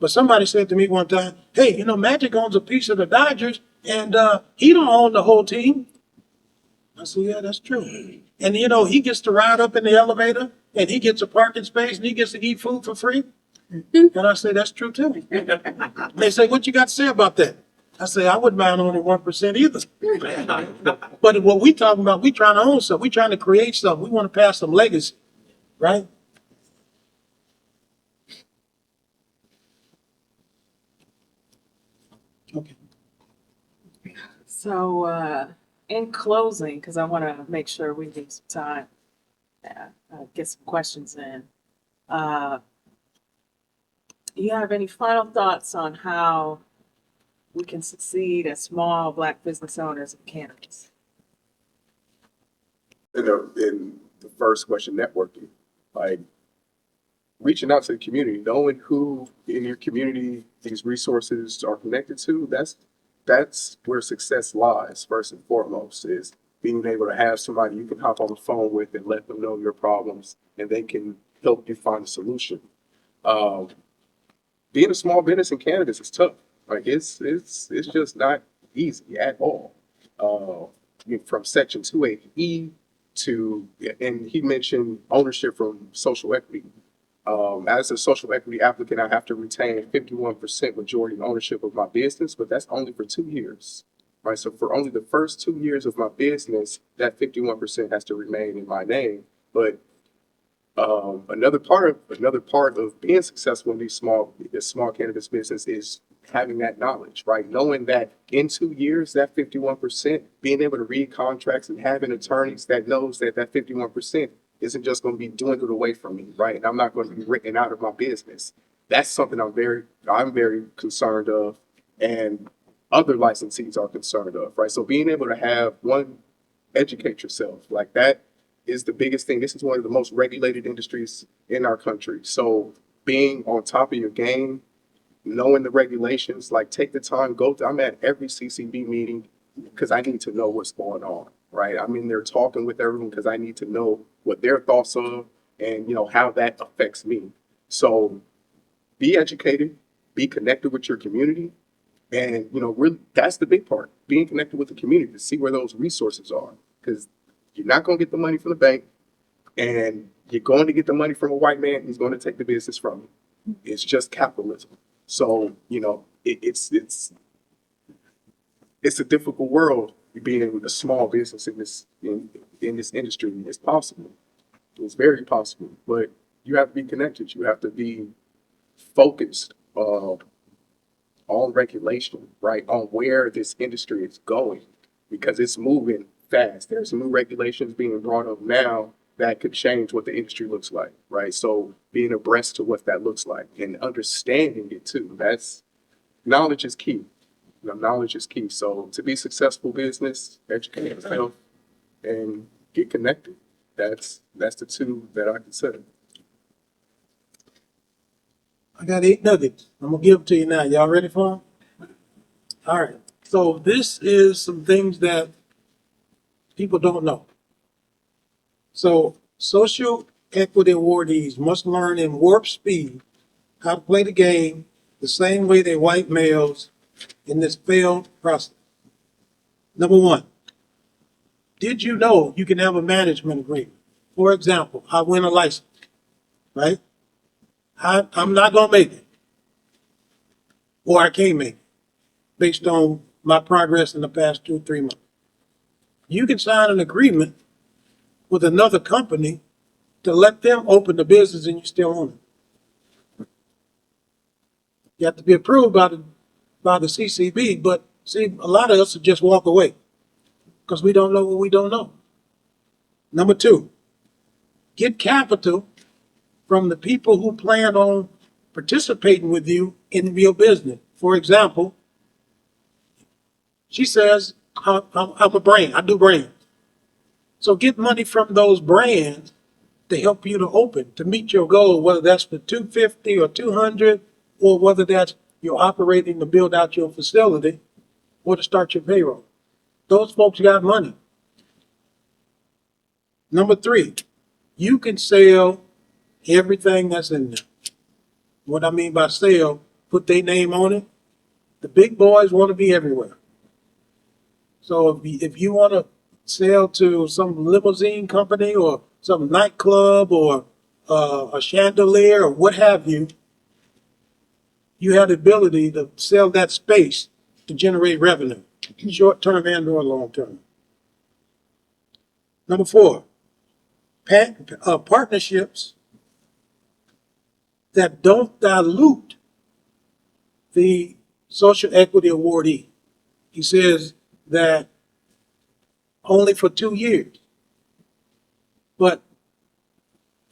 Speaker 3: But somebody said to me one time, hey, Magic owns a piece of the Dodgers and he don't own the whole team. I said, yeah, that's true. And he gets to ride up in the elevator and he gets a parking space and he gets to eat food for free. And I say, that's true too. They say, what you got to say about that? I say, I wouldn't mind owning 1% either. But what we talking about, we trying to own something. We trying to create something. We want to pass some legacy, right? Okay.
Speaker 1: So, in closing, because I want to make sure we leave some time, get some questions in. You have any final thoughts on how we can succeed as small Black business owners of cannabis?
Speaker 2: In the first question, networking, like reaching out to the community, knowing who in your community these resources are connected to, that's where success lies first and foremost, is being able to have somebody you can hop on the phone with and let them know your problems and they can help you find a solution. Being a small business in cannabis is tough. Like it's just not easy at all. From Section 280E to, and he mentioned ownership from social equity. As a social equity applicant, I have to retain 51% majority ownership of my business, but that's only for 2 years, right? So for only the first 2 years of my business, that 51% has to remain in my name. But Another part of being successful in this small cannabis business is having that knowledge, right? Knowing that in 2 years, that 51%, being able to read contracts and having attorneys that knows that that 51% isn't just going to be dwindled away from me, right? And I'm not going to be written out of my business. That's something I'm very concerned of, and other licensees are concerned of, right? So being able to have one, educate yourself like that is the biggest thing. This is one of the most regulated industries in our country. So being on top of your game, knowing the regulations, like take the time, I'm at every CCB meeting because I need to know what's going on, right? I'm in there talking with everyone because I need to know what their thoughts are and, how that affects me. So be educated, be connected with your community. And, really, that's the big part, being connected with the community to see where those resources are. Because you're not going to get the money from the bank, and you're going to get the money from a white man who's going to take the business from you. It's just capitalism. So, it's a difficult world being a small business in this industry. It's possible. It's very possible, but you have to be connected. You have to be focused on regulation, right? On where this industry is going, because it's moving fast. There's new regulations being brought up now that could change what the industry looks like, right? So being abreast to what that looks like and understanding it too. Knowledge is key. Knowledge is key. So to be successful business, educate yourself and get connected. That's the two that I consider.
Speaker 3: I got 8 nuggets. I'm gonna give them to you now. Y'all ready for them? All right. So this is some things that people don't know. So social equity awardees must learn in warp speed how to play the game the same way they white males in this failed process. Number one, did you know you can have a management agreement? For example, I win a license, right? I'm not gonna make it, or I can't make it, based on my progress in the past 2 or 3 months. You can sign an agreement with another company to let them open the business and you still own it. You have to be approved by the CCB, but see, a lot of us just walk away because we don't know what we don't know. Number 2, get capital from the people who plan on participating with you in your business. For example, she says, I'm a brand, I do brands. So get money from those brands to help you to open, to meet your goal, whether that's for 250 or 200, or whether that's you're operating to build out your facility or to start your payroll. Those folks got money. Number 3, you can sell everything that's in there. What I mean by sell, put their name on it. The big boys want to be everywhere. So if you want to sell to some limousine company or some nightclub or a chandelier or what have you, you have the ability to sell that space to generate revenue, short term and or long term. Number 4, partnerships that don't dilute the social equity awardee. He says that only for 2 years. But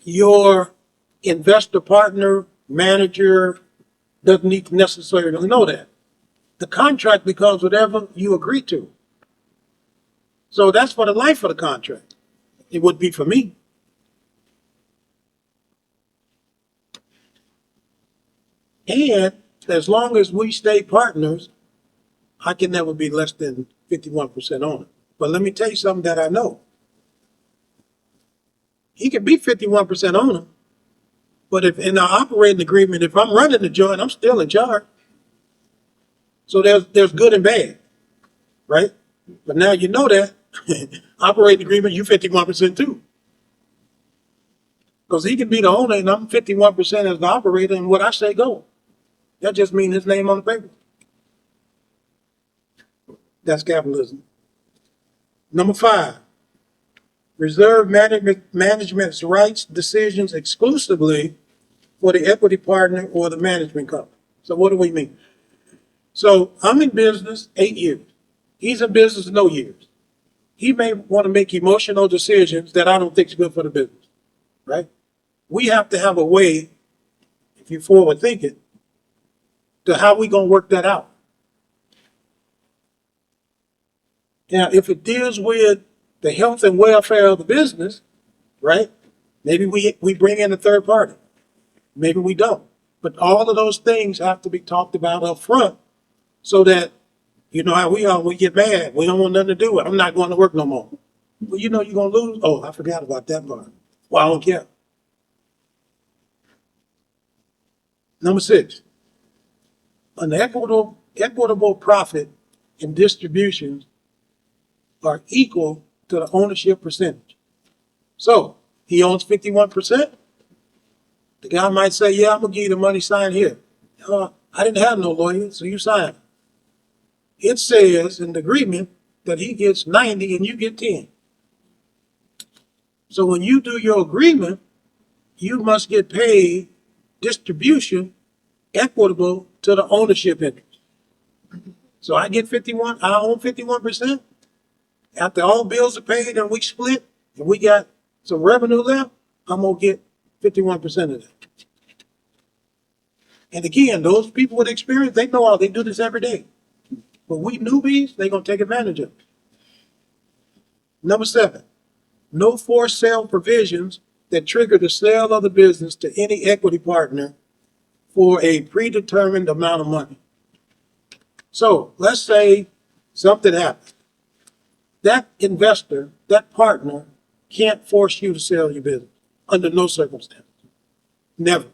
Speaker 3: your investor partner, manager, doesn't need to necessarily know that. The contract becomes whatever you agree to. So that's for the life of the contract. It would be for me. And as long as we stay partners, I can never be less than 51% owner. But let me tell you something that I know. He can be 51% owner, but if in our operating agreement, if I'm running the joint, I'm still in charge. So there's good and bad, right? But now you know that operating agreement, you 51% too. Because he can be the owner and I'm 51% as the operator, and what I say go. That just means his name on the paper. That's capitalism. Number 5, reserve management's rights decisions exclusively for the equity partner or the management company. So what do we mean? So I'm in business 8 years. He's in business no years. He may want to make emotional decisions that I don't think is good for the business, right? We have to have a way, if you're forward thinking, to how we gonna work that out. Now, if it deals with the health and welfare of the business, right? Maybe we bring in a third party. Maybe we don't. But all of those things have to be talked about up front so that, you know how we are, we get mad. We don't want nothing to do with it. I'm not going to work no more. Well, you know you're going to lose. Oh, I forgot about that part. Well, I don't care. Number 6, an equitable profit and distributions are equal to the ownership percentage. So he owns 51%. The guy might say, yeah, I'm going to give you the money, sign here. I didn't have no lawyer, so you sign. It says in the agreement that he gets 90 and you get 10. So when you do your agreement, you must get paid distribution equitable to the ownership interest. So I get 51, I own 51%. After all bills are paid and we split and we got some revenue left, I'm going to get 51% of that. And again, those people with experience, they know how they do this every day. But we newbies, they're going to take advantage of it. Number 7, no forced sale provisions that trigger the sale of the business to any equity partner for a predetermined amount of money. So let's say something happens. That investor, that partner, can't force you to sell your business under no circumstance. Never.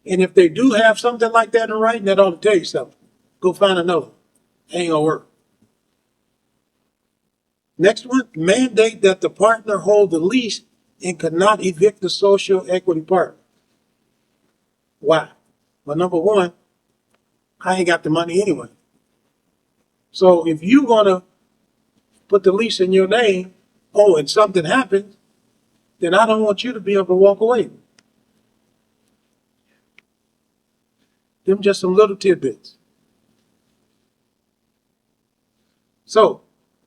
Speaker 3: And if they do have something like that in writing, that ought to tell you something. Go find another. Ain't gonna work. Next one, mandate that the partner hold the lease and cannot evict the social equity partner. Why? Well, number 1, I ain't got the money anyway. So if you're gonna put the lease in your name, and something happens, then I don't want you to be able to walk away. Them just some little tidbits. So,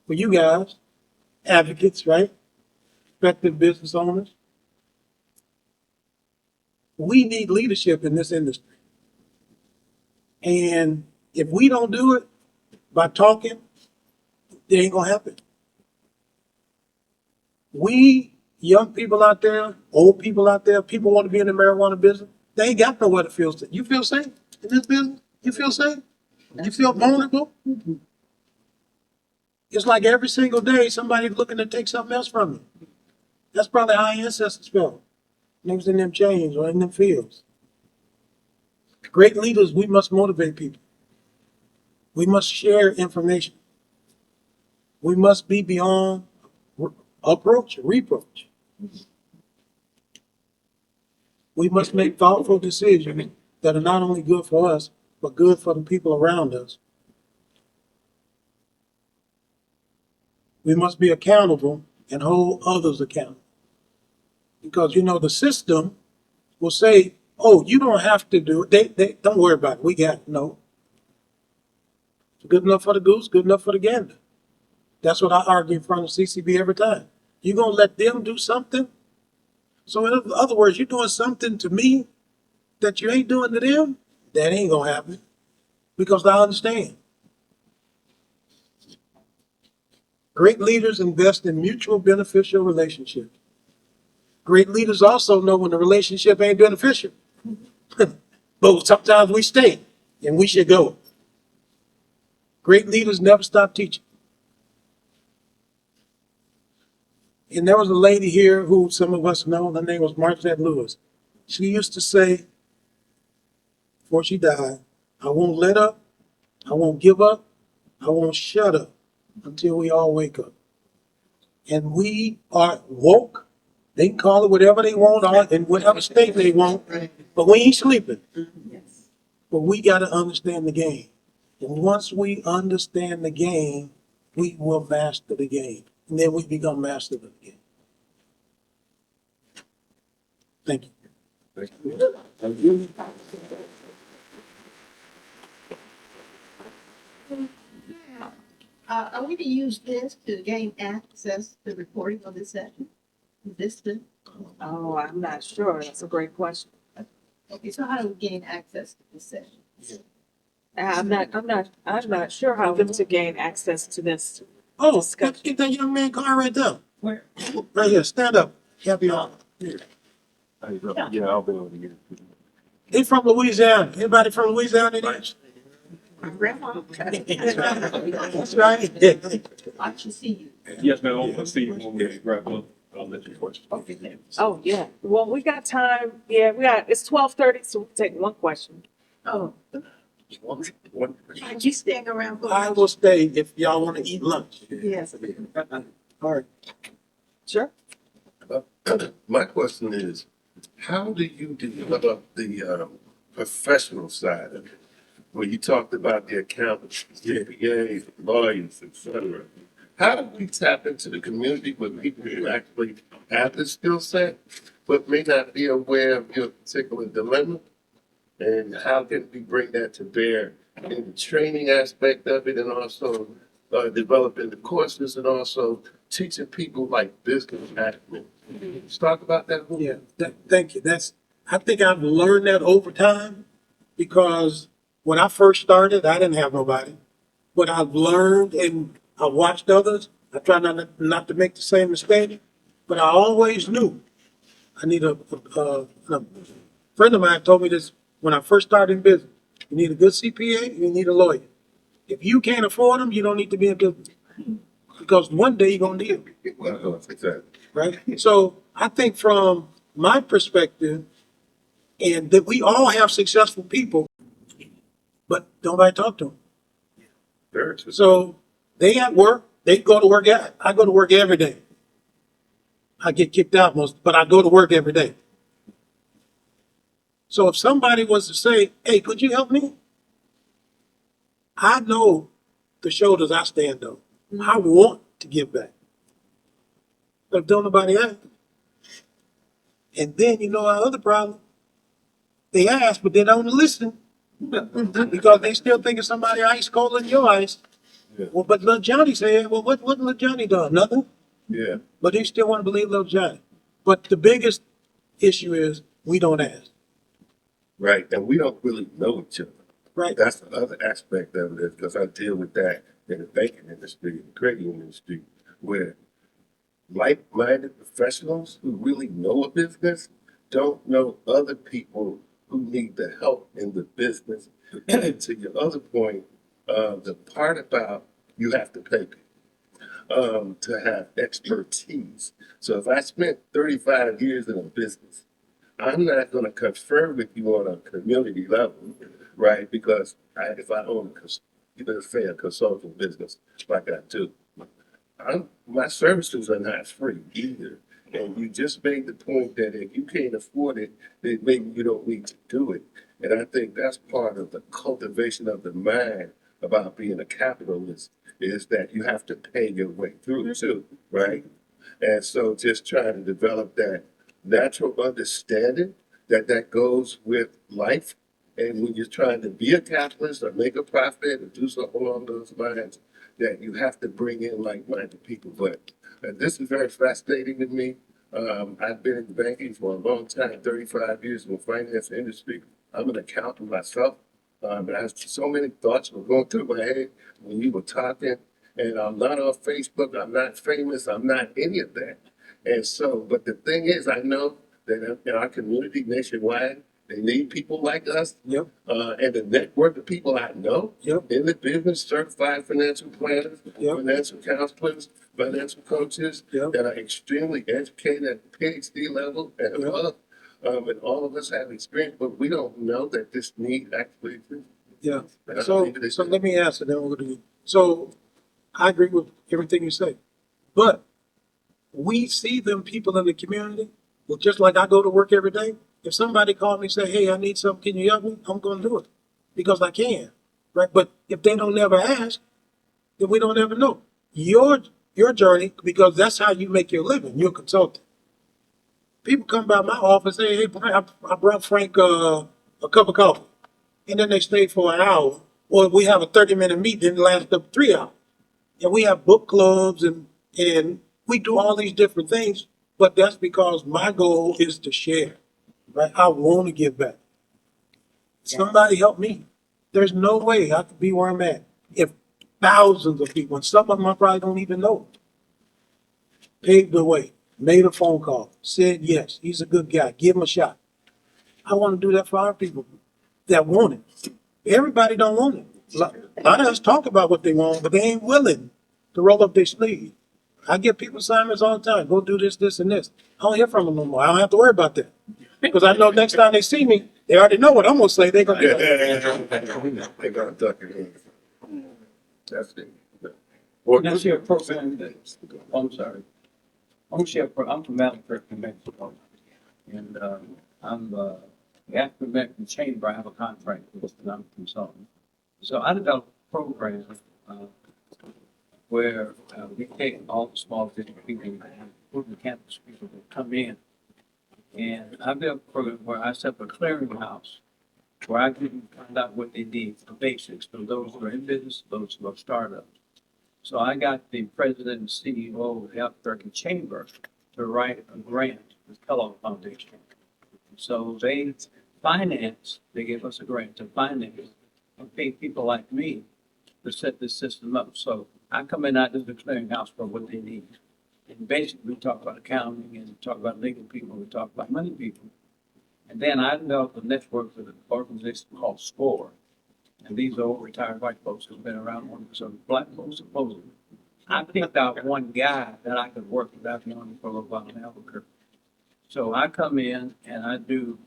Speaker 3: for you guys, advocates, right? Effective business owners, we need leadership in this industry. And if we don't do it by talking, it ain't gonna happen. We, young people out there, old people out there, people want to be in the marijuana business, they ain't got nowhere to feel safe. You feel safe in this business? You feel safe? You feel vulnerable? It's like every single day somebody's looking to take something else from you. That's probably how our ancestors felt. Niggas in them chains or in them fields. Great leaders, we must motivate people. We must share information. We must be beyond reproach. We must make thoughtful decisions that are not only good for us, but good for the people around us. We must be accountable and hold others accountable. Because, you know, the system will say, oh, you don't have to do it. They don't worry about it. We got it. No. It's good enough for the goose, good enough for the gander. That's what I argue in front of CCB every time. You're going to let them do something? So in other words, you're doing something to me that you ain't doing to them? That ain't going to happen. Because I understand. Great leaders invest in mutual beneficial relationships. Great leaders also know when the relationship ain't beneficial. But sometimes we stay and we should go. Great leaders never stop teaching. And there was a lady here who some of us know, her name was Margaret Lewis. She used to say, before she died, I won't let up, I won't give up, I won't shut up until we all wake up. And we are woke. They can call it whatever they want or in whatever state they want, but we ain't sleeping. But we got to understand the game. And once we understand the game, we will master the game. and then we become master of it again. Thank you.
Speaker 5: Are we to use this to gain access to recording of this session? Is this the,
Speaker 1: Oh, I'm not sure. That's a great question.
Speaker 5: okay, so how do we gain access to this session?
Speaker 1: I'm not sure how them to gain access to this.
Speaker 3: Oh,
Speaker 1: Discussion.
Speaker 3: get that young man car right there.
Speaker 5: Where?
Speaker 3: Right here, stand up. Help you out. Here.
Speaker 2: Yeah, I'll be able to get it.
Speaker 3: He from Louisiana. Anybody from Louisiana in here?
Speaker 5: My grandma.
Speaker 3: That's right.
Speaker 5: I should see you.
Speaker 6: Yes, ma'am. I'm gonna see you when we wrap up. I'll let you question.
Speaker 5: Okay, there.
Speaker 1: Oh, yeah. Well, we got time. Yeah, it's 12:30, so we can take one question.
Speaker 5: Oh,
Speaker 6: One.
Speaker 5: are you staying around for?
Speaker 3: I will stay if y'all want to eat lunch.
Speaker 5: Yes.
Speaker 3: All right.
Speaker 1: Sure.
Speaker 7: My question is, how do you develop the professional side of it? Where you talked about the accountants, CPAs, lawyers, et cetera. How do we tap into the community with people who actually have the skill set, but may not be aware of your particular dilemma? And how can we bring that to bear in the training aspect of it, and also developing the courses, and also teaching people like business acumen? Let's talk about that. a little
Speaker 3: Yeah,
Speaker 7: bit.
Speaker 3: thank you. I think I've learned that over time because when I first started, I didn't have nobody. But I've learned and I watched others. I try not to make the same mistake, but I always knew I need a friend of mine told me this when I first started in business. You need a good CPA and you need a lawyer. If you can't afford them, you don't need to be in business because one day you're gonna need them.
Speaker 7: Well, exactly.
Speaker 3: Right? So I think from my perspective, and that we all have successful people, but nobody talk to them.
Speaker 7: Very true.
Speaker 3: So they at work, they go to work. I go to work every day. I get kicked out most, but I go to work every day. So if somebody was to say, "Hey, could you help me?" I know the shoulders I stand on. I want to give back. But don't nobody ask. And then you know our other problem. They ask, but they don't listen because they still think of somebody ice colder than your ice.
Speaker 7: Yeah.
Speaker 3: Well, but little Johnny said, "Well, what little Johnny done? Nothing."
Speaker 7: Yeah.
Speaker 3: But they still want to believe little Johnny. But the biggest issue is we don't ask.
Speaker 7: Right. And we don't really know each other.
Speaker 3: Right.
Speaker 7: That's the other aspect of it, because I deal with that in the banking industry, the credit union industry, where like-minded professionals who really know a business don't know other people who need the help in the business. And to your other point, the part about you have to pay people to have expertise. So if I spent 35 years in a business, I'm not going to confer with you on a community level, right? Because if I own let's say a consulting business like I do, my services are not free either. And you just made the point that if you can't afford it, then maybe you don't need to do it. And I think that's part of the cultivation of the mind about being a capitalist, is that you have to pay your way through too, right? And so just trying to develop that natural understanding that goes with life. And when you're trying to be a capitalist or make a profit or do something along those lines, that you have to bring in like-minded people. But this is very fascinating to me. I've been in banking for a long time, 35 years in the finance industry. I'm an accountant myself. And I have so many thoughts were going through my head when you were talking. And I'm not on Facebook. I'm not famous. I'm not any of that. And so, but the thing is, I know that in our community nationwide, they need people like us.
Speaker 3: Yep.
Speaker 7: And the network of people I know
Speaker 3: Yep.
Speaker 7: in the business, certified financial planners,
Speaker 3: Yep.
Speaker 7: financial counselors, financial coaches
Speaker 3: Yep.
Speaker 7: that are extremely educated at PhD level and
Speaker 3: Yep.
Speaker 7: above. And all of us have experience, but we don't know that this need actually exists.
Speaker 3: Yeah.
Speaker 7: And I
Speaker 3: So
Speaker 7: think they
Speaker 3: so
Speaker 7: should-
Speaker 3: let me answer. Then we're going to. So I agree with everything you say, but we see them people in the community. Well, just like I go to work every day. If somebody called me and say, "Hey, I need something. Can you help me?" I'm going to do it because I can. Right. But if they don't never ask, then we don't ever know. Your your journey, because that's how you make your living. You're a consultant. People come by my office, say, hey, I brought Frank a cup of coffee. And then they stay for an hour. Or we have a 30-minute meeting that lasts up 3 hours. And we have book clubs and we do all these different things. But that's because my goal is to share. Right? I want to give back. Somebody help me. There's no way I could be where I'm at if thousands of people, and some of them I probably don't even know, paved the way, made a phone call, said yes, he's a good guy, give him a shot. I want to do that for our people that want it. Everybody don't want it. A lot of us talk about what they want, but they ain't willing to roll up their sleeve. I give people assignments all the time. Go do this, this, and this. I don't hear from them no more. I don't have to worry about that. Because I know next time they see me, they already know what I'm going to say. They're going to be like,
Speaker 7: They got duck it in. That's it.
Speaker 2: Well,
Speaker 8: Now, share a program that, I'm sorry. I'm from Albuquerque, New Mexico. And, I'm, the African American Chamber, I have a contract with, and I'm a consultant. So I developed a program, where, we take all the small business people, including campus people that come in. And I built a program where I set up a clearinghouse, where I can find out what they need, the basics, for those who are in business, those who are startups. So I got the president and CEO of the Albuquerque Chamber to write a grant with Kellogg Foundation. So they they gave us a grant to finance and pay people like me to set this system up. So I come in, I do the clearinghouse for what they need. And basically, we talk about accounting and talk about legal people, we talk about money people. And then I developed a network with an organization called SCORE. And these are old retired white folks who've been around longer, so black folks supposedly. I picked out one guy that I could work with. I've known him for a little while in Albuquerque. So I come in and I do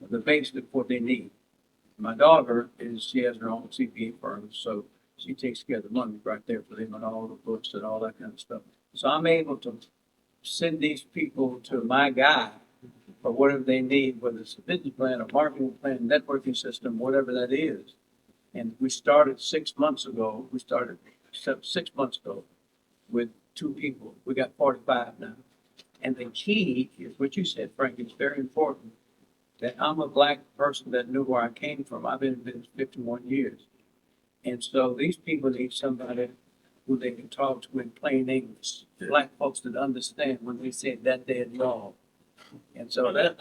Speaker 8: the basics of what they need. My daughter she has her own CPA firm, so she takes care of the money right there for them and all the books and all that kind of stuff. So I'm able to send these people to my guy for whatever they need, whether it's a business plan, a marketing plan, networking system, whatever that is. And we started 6 months ago. We started 6 months ago with 2 people. We got 45 now. And the key is what you said, Frank, it's very important that I'm a black person that knew where I came from. I've been in business 51 years. And so these people need somebody who they can talk to in plain English. Black folks that understand when we say that they're wrong. And so that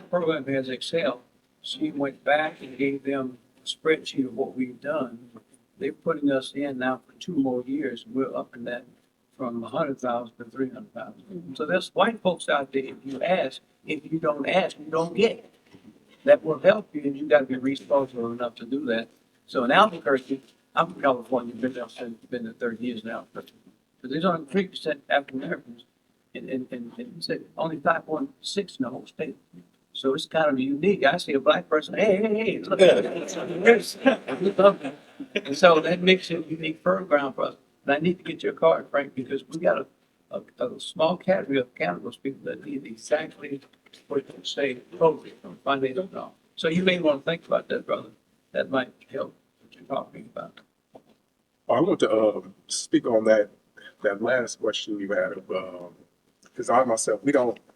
Speaker 8: program has Excel. She went back and gave them a spreadsheet of what we've done. They're putting us in now for 2 more years. We're up in that from 100,000 to 300,000. So there's white folks out there. If you ask, if you don't ask, you don't get. That will help you, and you got to be responsible enough to do that. So in Albuquerque, I'm from California, been there 30 years now. But there's only 3% African Americans, and only 5.6 in the whole state. So it's kind of unique. I see a black person, hey, look at it. And so that makes it a unique program for us. And I need to get your card, Frank, because we got a small category of cannabis people that need exactly what you say, totally from financial knowledge. So you may want to think about that, brother. That might help what you're talking about.
Speaker 2: I want to speak on that last question you had of because I myself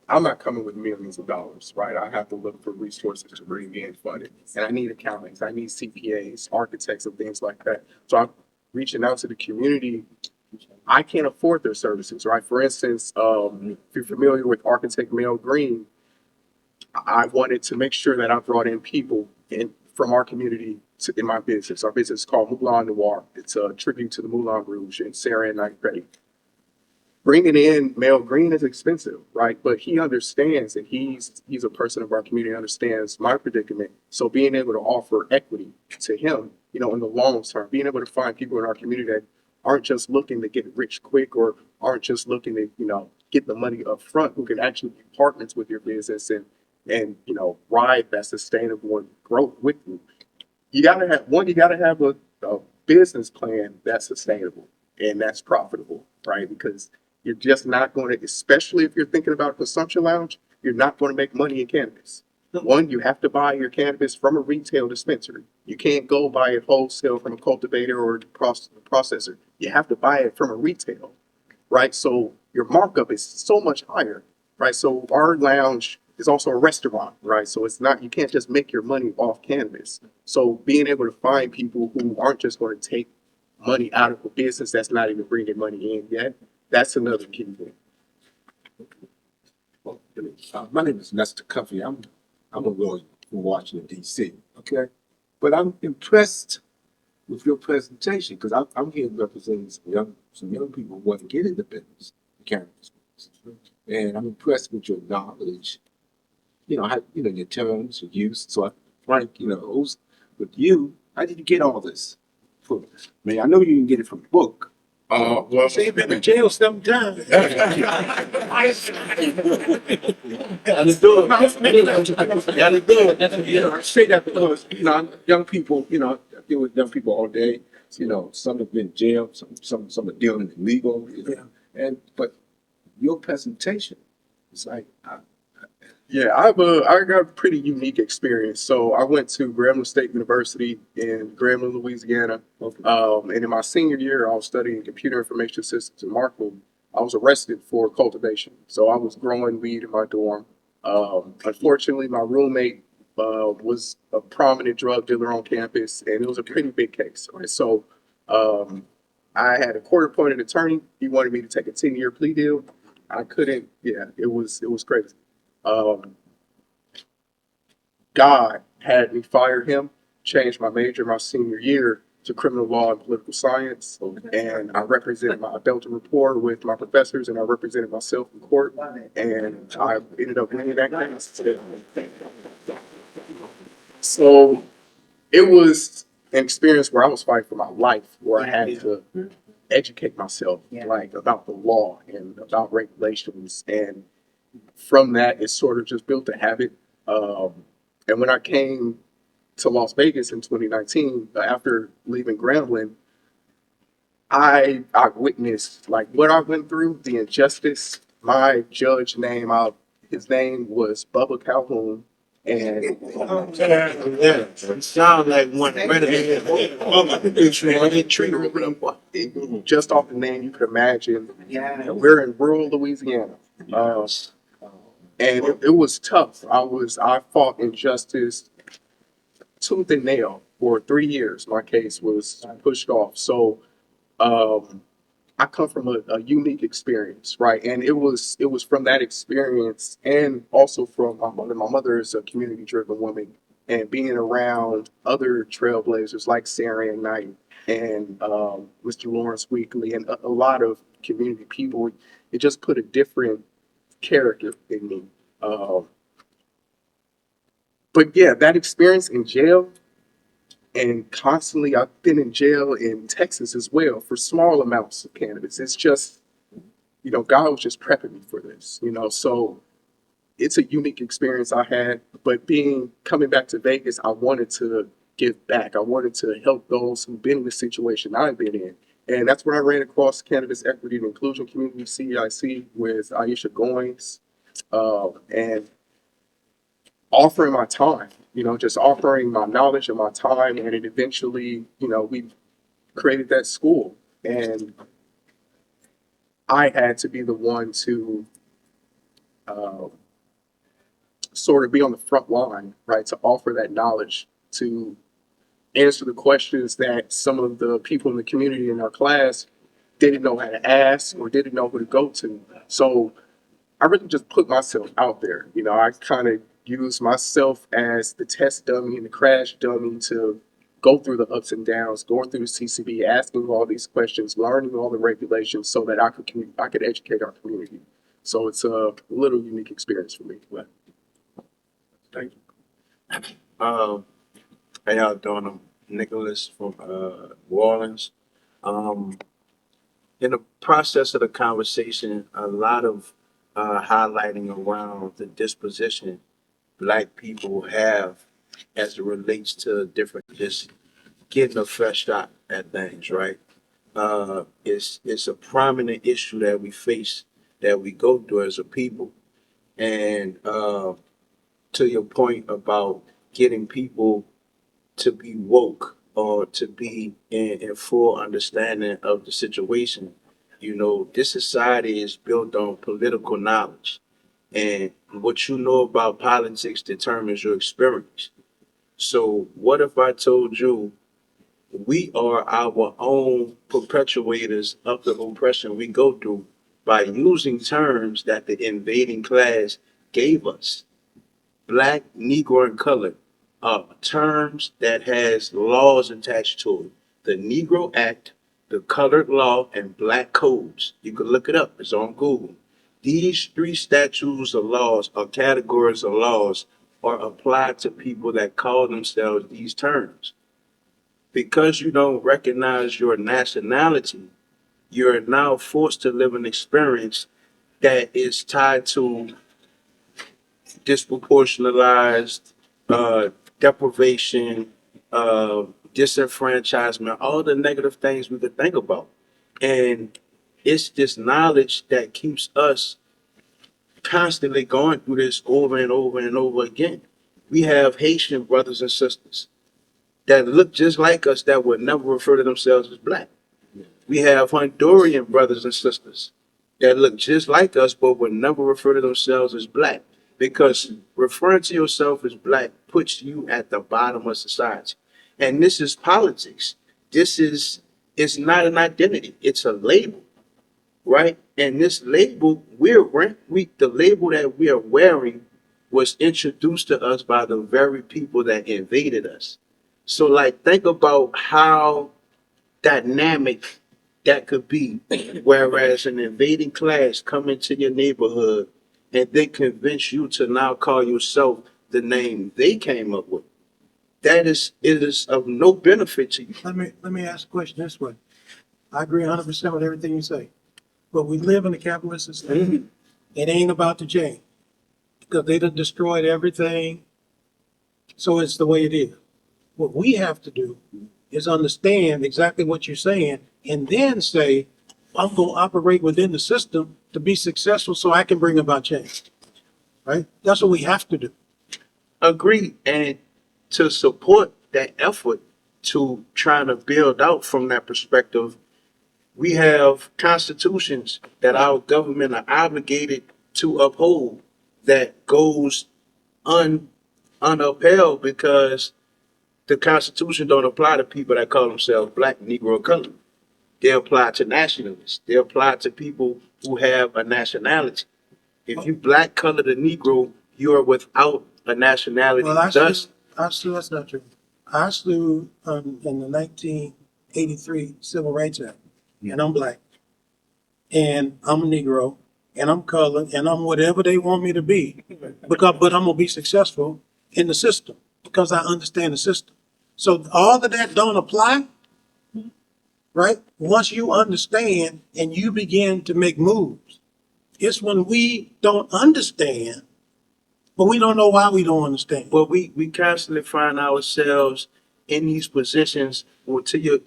Speaker 2: I'm not coming with millions of dollars, right? I have to look for resources to bring in funding, and I need accountants, I need CPAs, architects, and things like that. So I'm reaching out to the community. I can't afford their services, right? For instance, if you're familiar with architect Mel Green, I wanted to make sure that I brought in people from our community in my business. Our business is called Moulin Noir. It's a tribute to the Moulin Rouge and Sarah and Night Betty. Bringing in Mel Green is expensive, right? But he understands, and he's a person of our community, understands my predicament. So being able to offer equity to him, in the long term, being able to find people in our community that aren't just looking to get rich quick or aren't just looking to, get the money up front, who can actually be partners with your business and ride that sustainable growth with you. You gotta have a business plan that's sustainable and that's profitable, right? Because you're just not going to, especially if you're thinking about a consumption lounge, you're not going to make money in cannabis. One, you have to buy your cannabis from a retail dispensary. You can't go buy it wholesale from a cultivator or processor. You have to buy it from a retail. right? So your markup is so much higher, right? So our lounge is also a restaurant, right? So it's not, you can't just make your money off cannabis. So being able to find people who aren't just going to take money out of a business that's not even bringing money in yet, that's another key thing.
Speaker 9: Well, my name is Lester Cuffey. I'm a lawyer from Washington, D.C. Okay, but I'm impressed with your presentation because I'm here representing some young people who want to get into business, cannabis business, and I'm impressed with your knowledge. You know, how, you know, your terms, your use. So, Frank, you know, with you, how did you get all this? I mean, I know you didn't get it from a book.
Speaker 2: Well,
Speaker 3: So you've been in jail 7 times.
Speaker 9: I say that because, you know, young people, you know, I deal with young people all day. You know, some have been jailed, some are dealing illegal, you know. But your presentation is like,
Speaker 2: yeah, I got a pretty unique experience. So I went to Grambling State University in Grambling, Louisiana. And in my senior year, I was studying computer information systems in Markville. I was arrested for cultivation. So I was growing weed in my dorm. Unfortunately, my roommate was a prominent drug dealer on campus, and it was a pretty big case. Right? So um, I had a court-appointed attorney. He wanted me to take a 10-year plea deal. I couldn't. Yeah, it was crazy. Um, God had me fire him, change my major my senior year to criminal law and political science. And I represented I built a rapport with my professors and I represented myself in court. And I ended up winning that case. So it was an experience where I was fighting for my life, where I had to educate myself, like about the law and about regulations. And from that, it sort of just built a habit. And when I came to Las Vegas in 2019, after leaving Grambling, I witnessed like what I went through, the injustice. My judge name, his name was Bubba Calhoun, and
Speaker 7: Sound like one
Speaker 2: they treated me just off the name you could imagine. We're in rural Louisiana. And it was tough. I fought injustice tooth and nail for 3 years. My case was pushed off. So I come from a unique experience, right? And it was from that experience, and also from my mother. My mother is a community driven woman, and being around other trailblazers like Sarah and Knight and Mr. Lawrence Weekly and a lot of community people, it just put a different character in me. Um, but yeah, that experience in jail and constantly, I've been in jail in Texas as well for small amounts of cannabis. It's just, God was just prepping me for this, So it's a unique experience I had. But coming back to Vegas, I wanted to give back. I wanted to help those who've been in the situation I've been in. And that's when I ran across Cannabis Equity and Inclusion Community, CEIC, with Aisha Goings. And offering my time, just offering my knowledge and my time. And it eventually, we created that school. And I had to be the one to uh, sort of be on the front line, right? To offer that knowledge, to answer the questions that some of the people in the community in our class didn't know how to ask or didn't know who to go to. So I really just put myself out there. I kind of use myself as the test dummy and the crash dummy to go through the ups and downs, going through the CCB, asking all these questions, learning all the regulations so that I could educate our community. So it's a little unique experience for me. But
Speaker 7: Thank you. How y'all doing? I'm Nicholas from New Orleans. Um, in the process of the conversation, a lot of highlighting around the disposition Black people have as it relates to different, just getting a fresh shot at things, right? It's a prominent issue that we face, that we go through as a people, and to your point about getting people to be woke or to be in full understanding of the situation,
Speaker 10: you know, this society is built on political knowledge. And what you know about politics determines your experience. So what if I told you we are our own perpetuators of the oppression we go through by using terms that the invading class gave us? Black, Negro, and colored are terms that has laws attached to it. The Negro Act, the Colored Law, and Black Codes. You can look it up. It's on Google. These three statutes of laws or categories of laws are applied to people that call themselves these terms. Because you don't recognize your nationality, you're now forced to live an experience that is tied to disproportionalized deprivation, disenfranchisement, all the negative things we could think about. And it's this knowledge that keeps us constantly going through this over and over and over again. We have Haitian brothers and sisters that look just like us that would never refer to themselves as black. We have Honduran brothers and sisters that look just like us but would never refer to themselves as black, because referring to yourself as black puts you at the bottom of society. And this is politics. It's not an identity, it's a label, right? And this label, the label that we are wearing was introduced to us by the very people that invaded us. So like, think about how dynamic that could be, whereas an invading class come into your neighborhood and then convince you to now call yourself the name they came up with. It is of no benefit to you.
Speaker 3: Let me ask a question this way. I agree 100% with everything you say, but we live in a capitalist system.
Speaker 10: Mhm.
Speaker 3: It ain't about to change because they done destroyed everything. So it's the way it is. What we have to do is understand exactly what you're saying and then say, I'm going to operate within the system to be successful so I can bring about change. Right? That's what we have to do.
Speaker 10: Agreed. And to support that effort to trying to build out from that perspective, we have constitutions that our government are obligated to uphold that goes unupheld because the Constitution don't apply to people that call themselves black, Negro, or colored. They apply to nationalists. They apply to people who have a nationality. If you black, colored, or Negro, you are without a nationality.
Speaker 3: Well,
Speaker 10: Thus,
Speaker 3: that's not true. I sued in the 1983 Civil Rights Act, and I'm black, and I'm a Negro, and I'm colored, and I'm whatever they want me to be, but I'm gonna be successful in the system because I understand the system. So all of that don't apply, right? Once you understand and you begin to make moves, it's when we don't understand, but we don't know why we don't understand.
Speaker 10: but we constantly find ourselves in these positions. Well, to your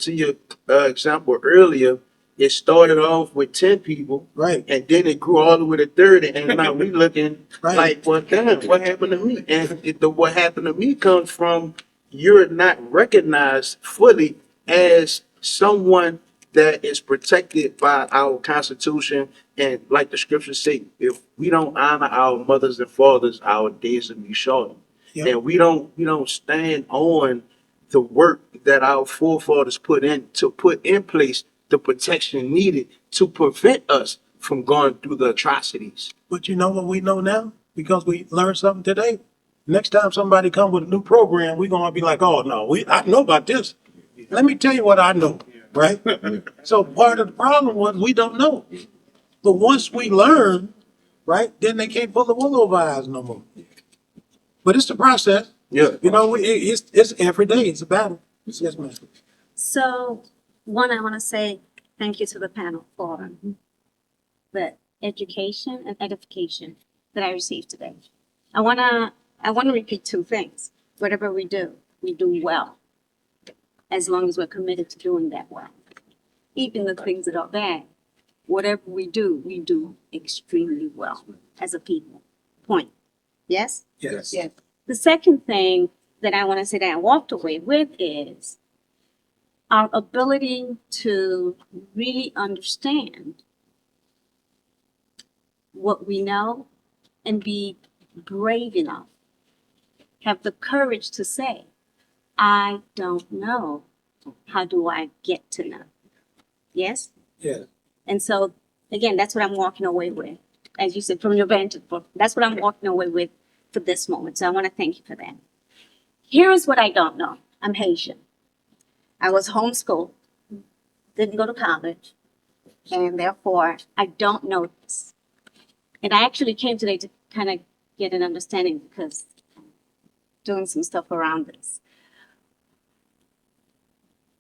Speaker 10: example earlier, it started off with 10 people,
Speaker 3: Right,
Speaker 10: and then it grew all the way to 30, and now we looking
Speaker 3: right.
Speaker 10: like, well, damn, what happened to me? And what happened to me comes from you're not recognized fully as someone that is protected by our Constitution. And like the scriptures say, if we don't honor our mothers and fathers, our days will be shortened.
Speaker 3: Yep.
Speaker 10: And we don't stand on the work that our forefathers put in place the protection needed to prevent us from going through the atrocities.
Speaker 3: But you know what we know now? Because we learned something today. Next time somebody come with a new program, we're gonna be like, oh no, I know about this. Let me tell you what I know, right? So part of the problem was we don't know. But once we learn, right, then they can't pull the wool over our eyes no more. But it's the process.
Speaker 10: Yeah.
Speaker 3: You know, it's every day. It's a battle. Yes, ma'am.
Speaker 11: So, one, I want to say thank you to the panel for the education and edification that I received today. I want to repeat two things. Whatever we do well, as long as we're committed to doing that well. Even the things that are bad, whatever we do extremely well as a people. Point. Yes?
Speaker 3: Yes.
Speaker 5: Yes.
Speaker 11: The second thing that I want to say that I walked away with is our ability to really understand what we know and be brave enough, have the courage to say, I don't know. How do I get to know? Yes?
Speaker 3: Yeah.
Speaker 11: And so, again, that's what I'm walking away with. As you said, from your vantage point, that's what I'm walking away with for this moment. So I want to thank you for that. Here is what I don't know. I'm Haitian. I was homeschooled, didn't go to college, and therefore I don't know this. And I actually came today to kind of get an understanding because I'm doing some stuff around this.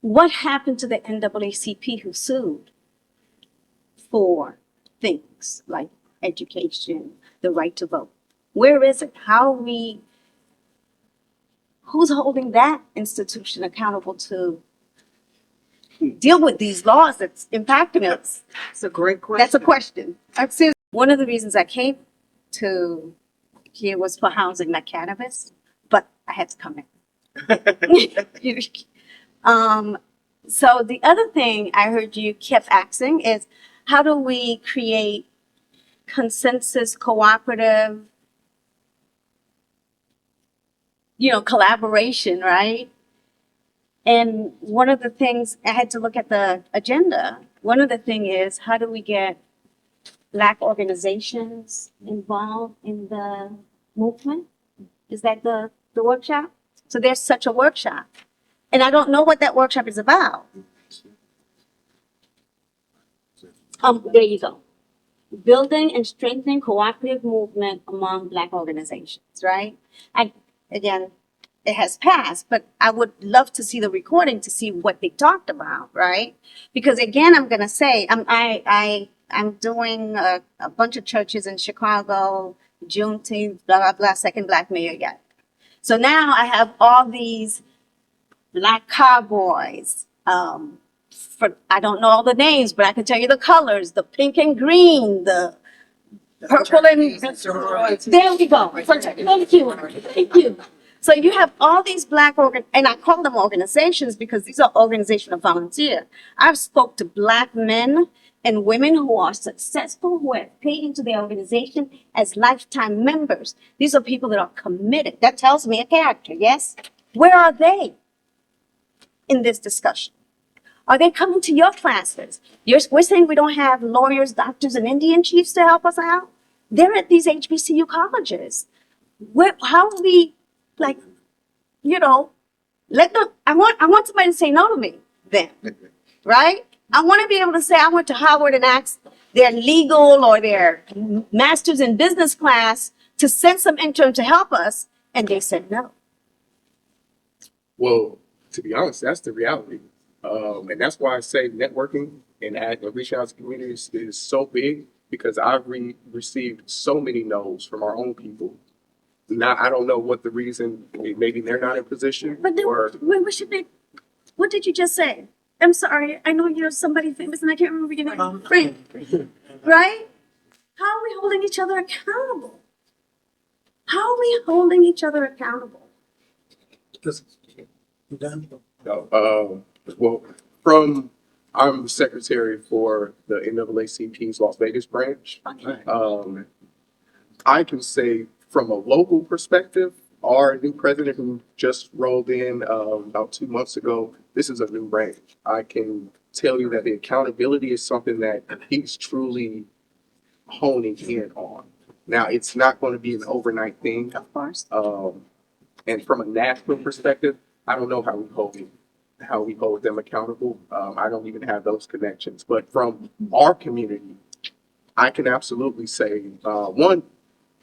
Speaker 11: What happened to the NAACP who sued for things like education, the right to vote? Where is it? How are we, who's holding that institution accountable to deal with these laws that's impacting us?
Speaker 4: It's a great question.
Speaker 11: That's a question. I'm serious. One of the reasons I came to here was for housing, not cannabis, but I had to come in. So the other thing I heard you kept asking is, how do we create consensus, cooperative, collaboration, right? And one of the things, I had to look at the agenda. One of the thing is, how do we get Black organizations involved in the movement? Is that the workshop? So there's such a workshop. And I don't know what that workshop is about. There you go. Building and strengthening cooperative movement among Black organizations, right? Again, it has passed, but I would love to see the recording to see what they talked about, right? Because again, I'm gonna say, I'm doing a bunch of churches in Chicago, Juneteenth, blah, blah, blah, second Black mayor yet. So now I have all these Black cowboys. I don't know all the names, but I can tell you the colors, the pink and green, the purple and, there we go. Thank you, thank you. So you have all these Black and I call them organizations because these are organizations of volunteer. I've spoke to Black men and women who are successful, who have paid into their organization as lifetime members. These are people that are committed. That tells me a character, yes? Where are they in this discussion? Are they coming to your classes? We're saying we don't have lawyers, doctors, and Indian chiefs to help us out. They're at these HBCU colleges. How are we, like, let them, I want somebody to say no to me then, right? I want to be able to say I went to Howard and asked their legal or their master's in business class to send some intern to help us, and they said no.
Speaker 2: Well, to be honest, that's the reality. And that's why I say networking and reaching out to communities is so big, because I've received so many no's from our own people. Now, I don't know what the reason, maybe they're not in position.
Speaker 11: But then,
Speaker 2: or
Speaker 11: what did you just say? I'm sorry, I know you're somebody famous and I can't remember your name. Frank, right? How are we holding each other accountable? How are we holding each other accountable?
Speaker 3: You done?
Speaker 2: Well, I'm the secretary for the NAACP's Las Vegas branch. I can say from a local perspective, our new president who just rolled in about 2 months ago, this is a new branch. I can tell you that the accountability is something that he's truly honing in on. Now, it's not going to be an overnight thing.
Speaker 11: Of course.
Speaker 2: And from a national perspective, I don't know how we hold them accountable. I don't even have those connections. But from our community, I can absolutely say, one,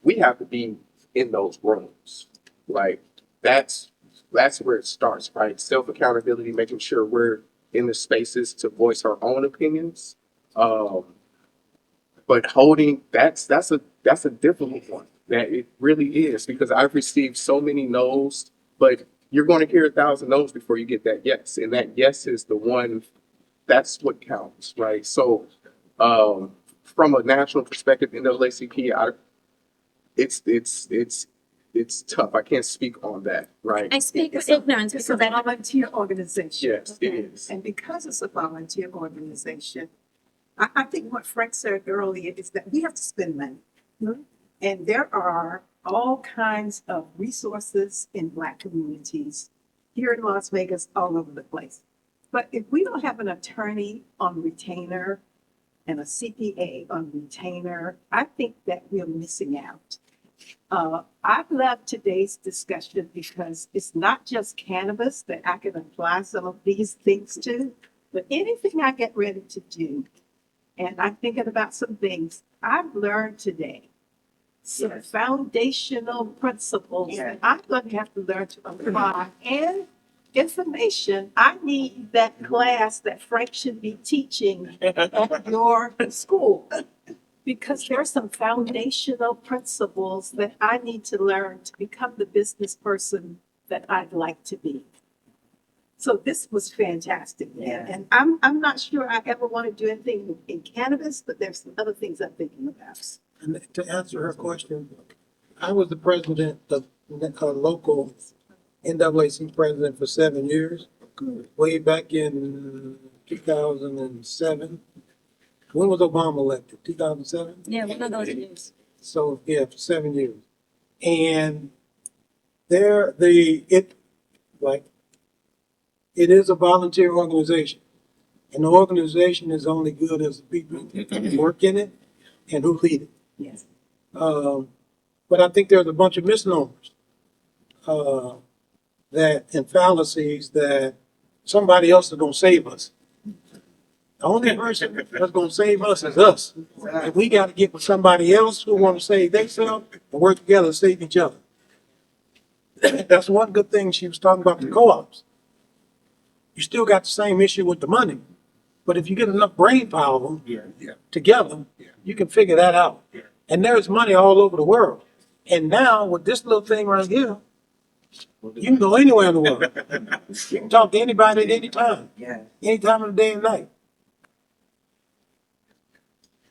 Speaker 2: we have to be in those rooms. Like that's where it starts, right? Self accountability, making sure we're in the spaces to voice our own opinions. But holding that's a difficult one. That it really is, because I've received so many no's, but you're going to hear 1,000 no's before you get that yes, and that yes is the one. That's what counts, right? So, from a national perspective, NAACP, it's tough. I can't speak on that, right?
Speaker 11: I speak with ignorance
Speaker 4: It's a
Speaker 11: because I don't.
Speaker 4: volunteer organization.
Speaker 2: Yes, it is.
Speaker 4: And because it's a volunteer organization, I think what Frank said earlier is that we have to spend money. And there are all kinds of resources in Black communities here in Las Vegas, all over the place. But if we don't have an attorney on retainer and a CPA on retainer, I think that we're missing out. I love today's discussion because it's not just cannabis that I can apply some of these things to, but anything I get ready to do. And I'm thinking about some things I've learned today. Some foundational principles that I'm going to have to learn to apply and information. I need that class that Frank should be teaching at your school. Because there are some foundational principles that I need to learn to become the business person that I'd like to be. So this was fantastic. And I'm not sure I ever want to do anything in cannabis, but there's some other things I'm thinking about.
Speaker 3: And to answer her question, I was the president of local NAAC president for 7 years, way back in 2007. When was Obama elected? 2007?
Speaker 11: Yeah, one of those years.
Speaker 3: So, yeah, for 7 years. And it is a volunteer organization. And the organization is only good as the people who work in it and who lead it.
Speaker 4: Yes.
Speaker 3: But I think there's a bunch of misnomers and fallacies that somebody else is going to save us. The only person that's going to save us is us. And we got to get with somebody else who want to save themselves and work together to save each other. That's one good thing she was talking about the co-ops. You still got the same issue with the money. But if you get enough brain power together, you can figure that out. And there's money all over the world. And now with this little thing right here, you can go anywhere in the world. You can talk to anybody at any time. Any time of the day and night.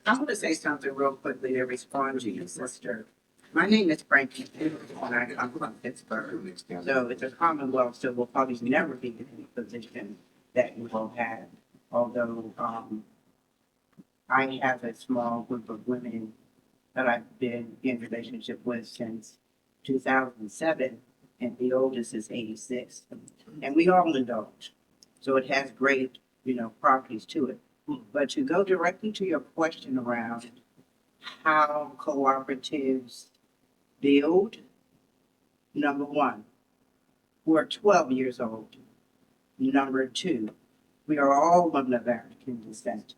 Speaker 4: I want to say something real quickly to respond to your sister. My name is Frankie, and I come from Pittsburgh. So it's a commonwealth, so we'll probably never be in any position that you will have. Although I have a small group of women that I've been in relationship with since 2007, and the oldest is 86. And we all indulge. So it has great, properties to it. But to go directly to your question around how cooperatives build, number one, we're 12 years old. Number two, we are all women of African descent.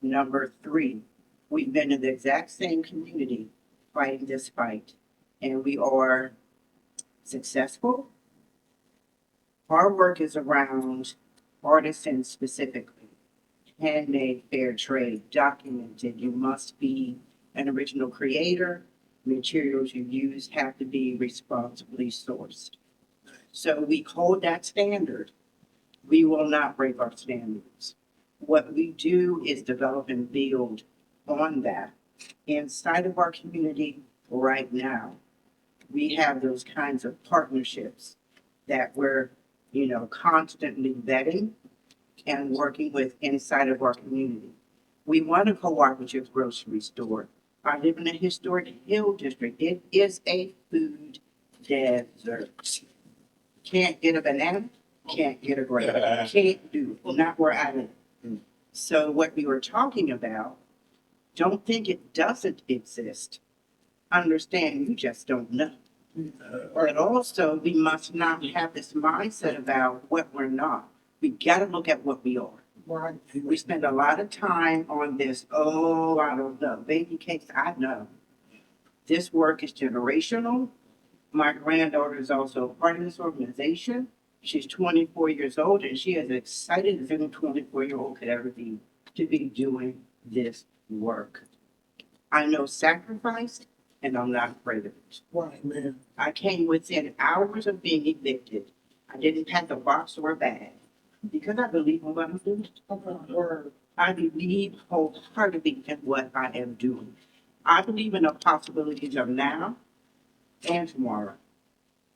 Speaker 4: Number three, we've been in the exact same community fighting this fight, and we are successful. Our work is around artisans specifically, handmade, fair trade, documented. You must be an original creator. Materials you use have to be responsibly sourced. So we hold that standard. We will not break our standards. What we do is develop and build on that. Inside of our community right now, we have those kinds of partnerships that we're, constantly vetting and working with inside of our community. We want a cooperative grocery store. I live in a historic hill district. It is a food desert. Can't get a banana, can't get a grape, can't do it, not where I live. So what we were talking about, don't think it doesn't exist. Understand you just don't know. But also, we must not have this mindset about what we're not. We gotta look at what we are. We spend a lot of time on this, I don't know, baby cakes, I know. This work is generational. My granddaughter is also part of this organization. She's 24 years old, and she is as excited as any 24-year-old could ever be to be doing this work. I know sacrifice, and I'm not afraid of it.
Speaker 3: Right, man.
Speaker 4: I came within hours of being evicted. I didn't pack a box or a bag because I believe in what I'm doing. I believe wholeheartedly in what I am doing. I believe in the possibilities of now and tomorrow.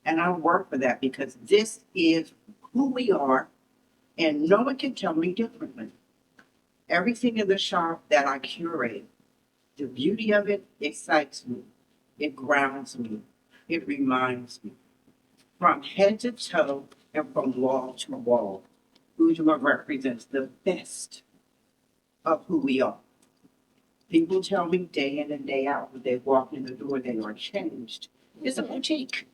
Speaker 4: And I work for that because this is who we are, and no one can tell me differently. Everything in the shop that I curate, the beauty of it excites me. It grounds me. It reminds me. From head to toe and from wall to wall, Ujima represents the best of who we are. People tell me day in and day out when they walk in the door, they are changed. It's a boutique.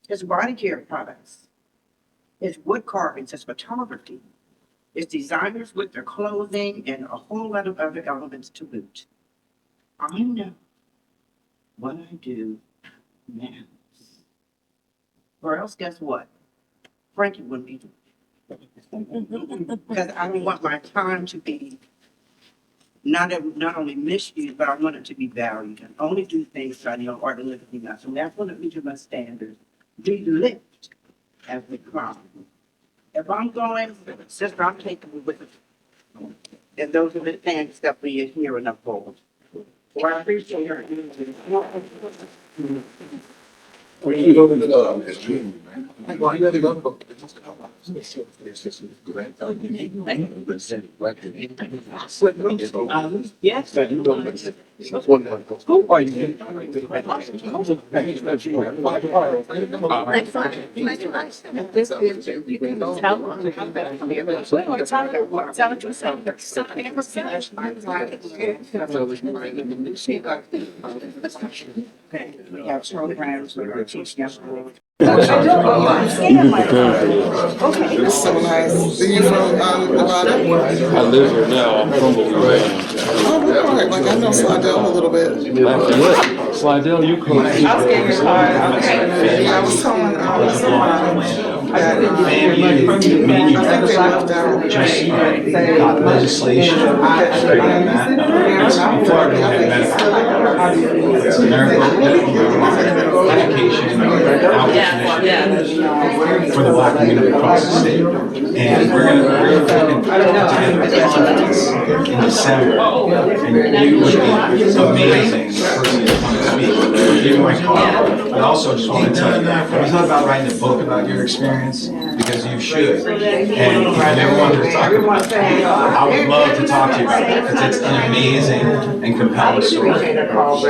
Speaker 4: It's body care products. It's wood carvings. It's photography. It's designers with their clothing and a whole lot of other elements to boot. I know what I do matters. Or else, guess what? Frankie wouldn't be doing it. Because I don't want my time to be not only misused, but I want it to be valued and only do things that I know are delivering us. And that's one of my standards. Be lift as we climb. If I'm going, sister, I'm taking you with me. And those are the things that we are here in uphold. Well, I appreciate your
Speaker 1: Yes.
Speaker 2: Who are you?
Speaker 4: we have programs that are teaching us.
Speaker 12: It's so nice. Are you from Nevada?
Speaker 6: I live here now. I'm from Louisiana.
Speaker 12: Oh, what part? Like I know Slidell a little bit.
Speaker 6: What? Slidell, you close.
Speaker 12: I'll get your card. Okay. I was telling that I think they left out.
Speaker 13: Got legislation for that. Florida had medical, medical education, outreach for the Black community across the state. And we're looking to get a conference in December. And you would be amazing person to come and speak. Give you my card. But also just want to tell you, have you thought about writing a book about your experience? Because you should. And if you never wanted to talk about it, I would love to talk to you about that because it's an amazing and compelling story.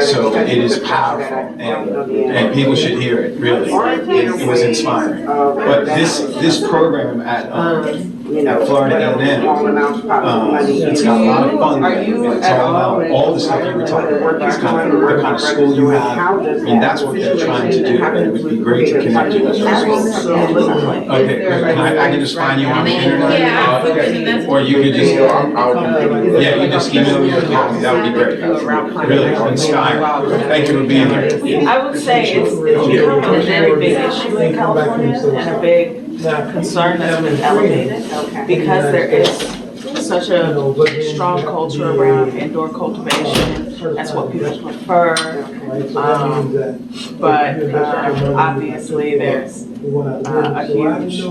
Speaker 13: So it is powerful and people should hear it, really. It was inspiring. But this program at Florida A&M, it's got a lot of fun. It's all about all the stuff you were talking about. It's kind of the kind of school you have. I mean, that's what they're trying to do. And it would be great to connect you with those schools. Okay, good. I can just find you on the internet. Yeah, or you could just, you just email me or call me. That would be great. Really inspiring. Thank you for being here.
Speaker 1: I would say it's become a very big issue in California and a big concern that's been elevated because there is such a strong culture around indoor cultivation. That's what people prefer. But obviously there's a huge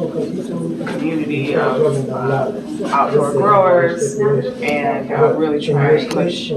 Speaker 1: community of outdoor growers and really trying to push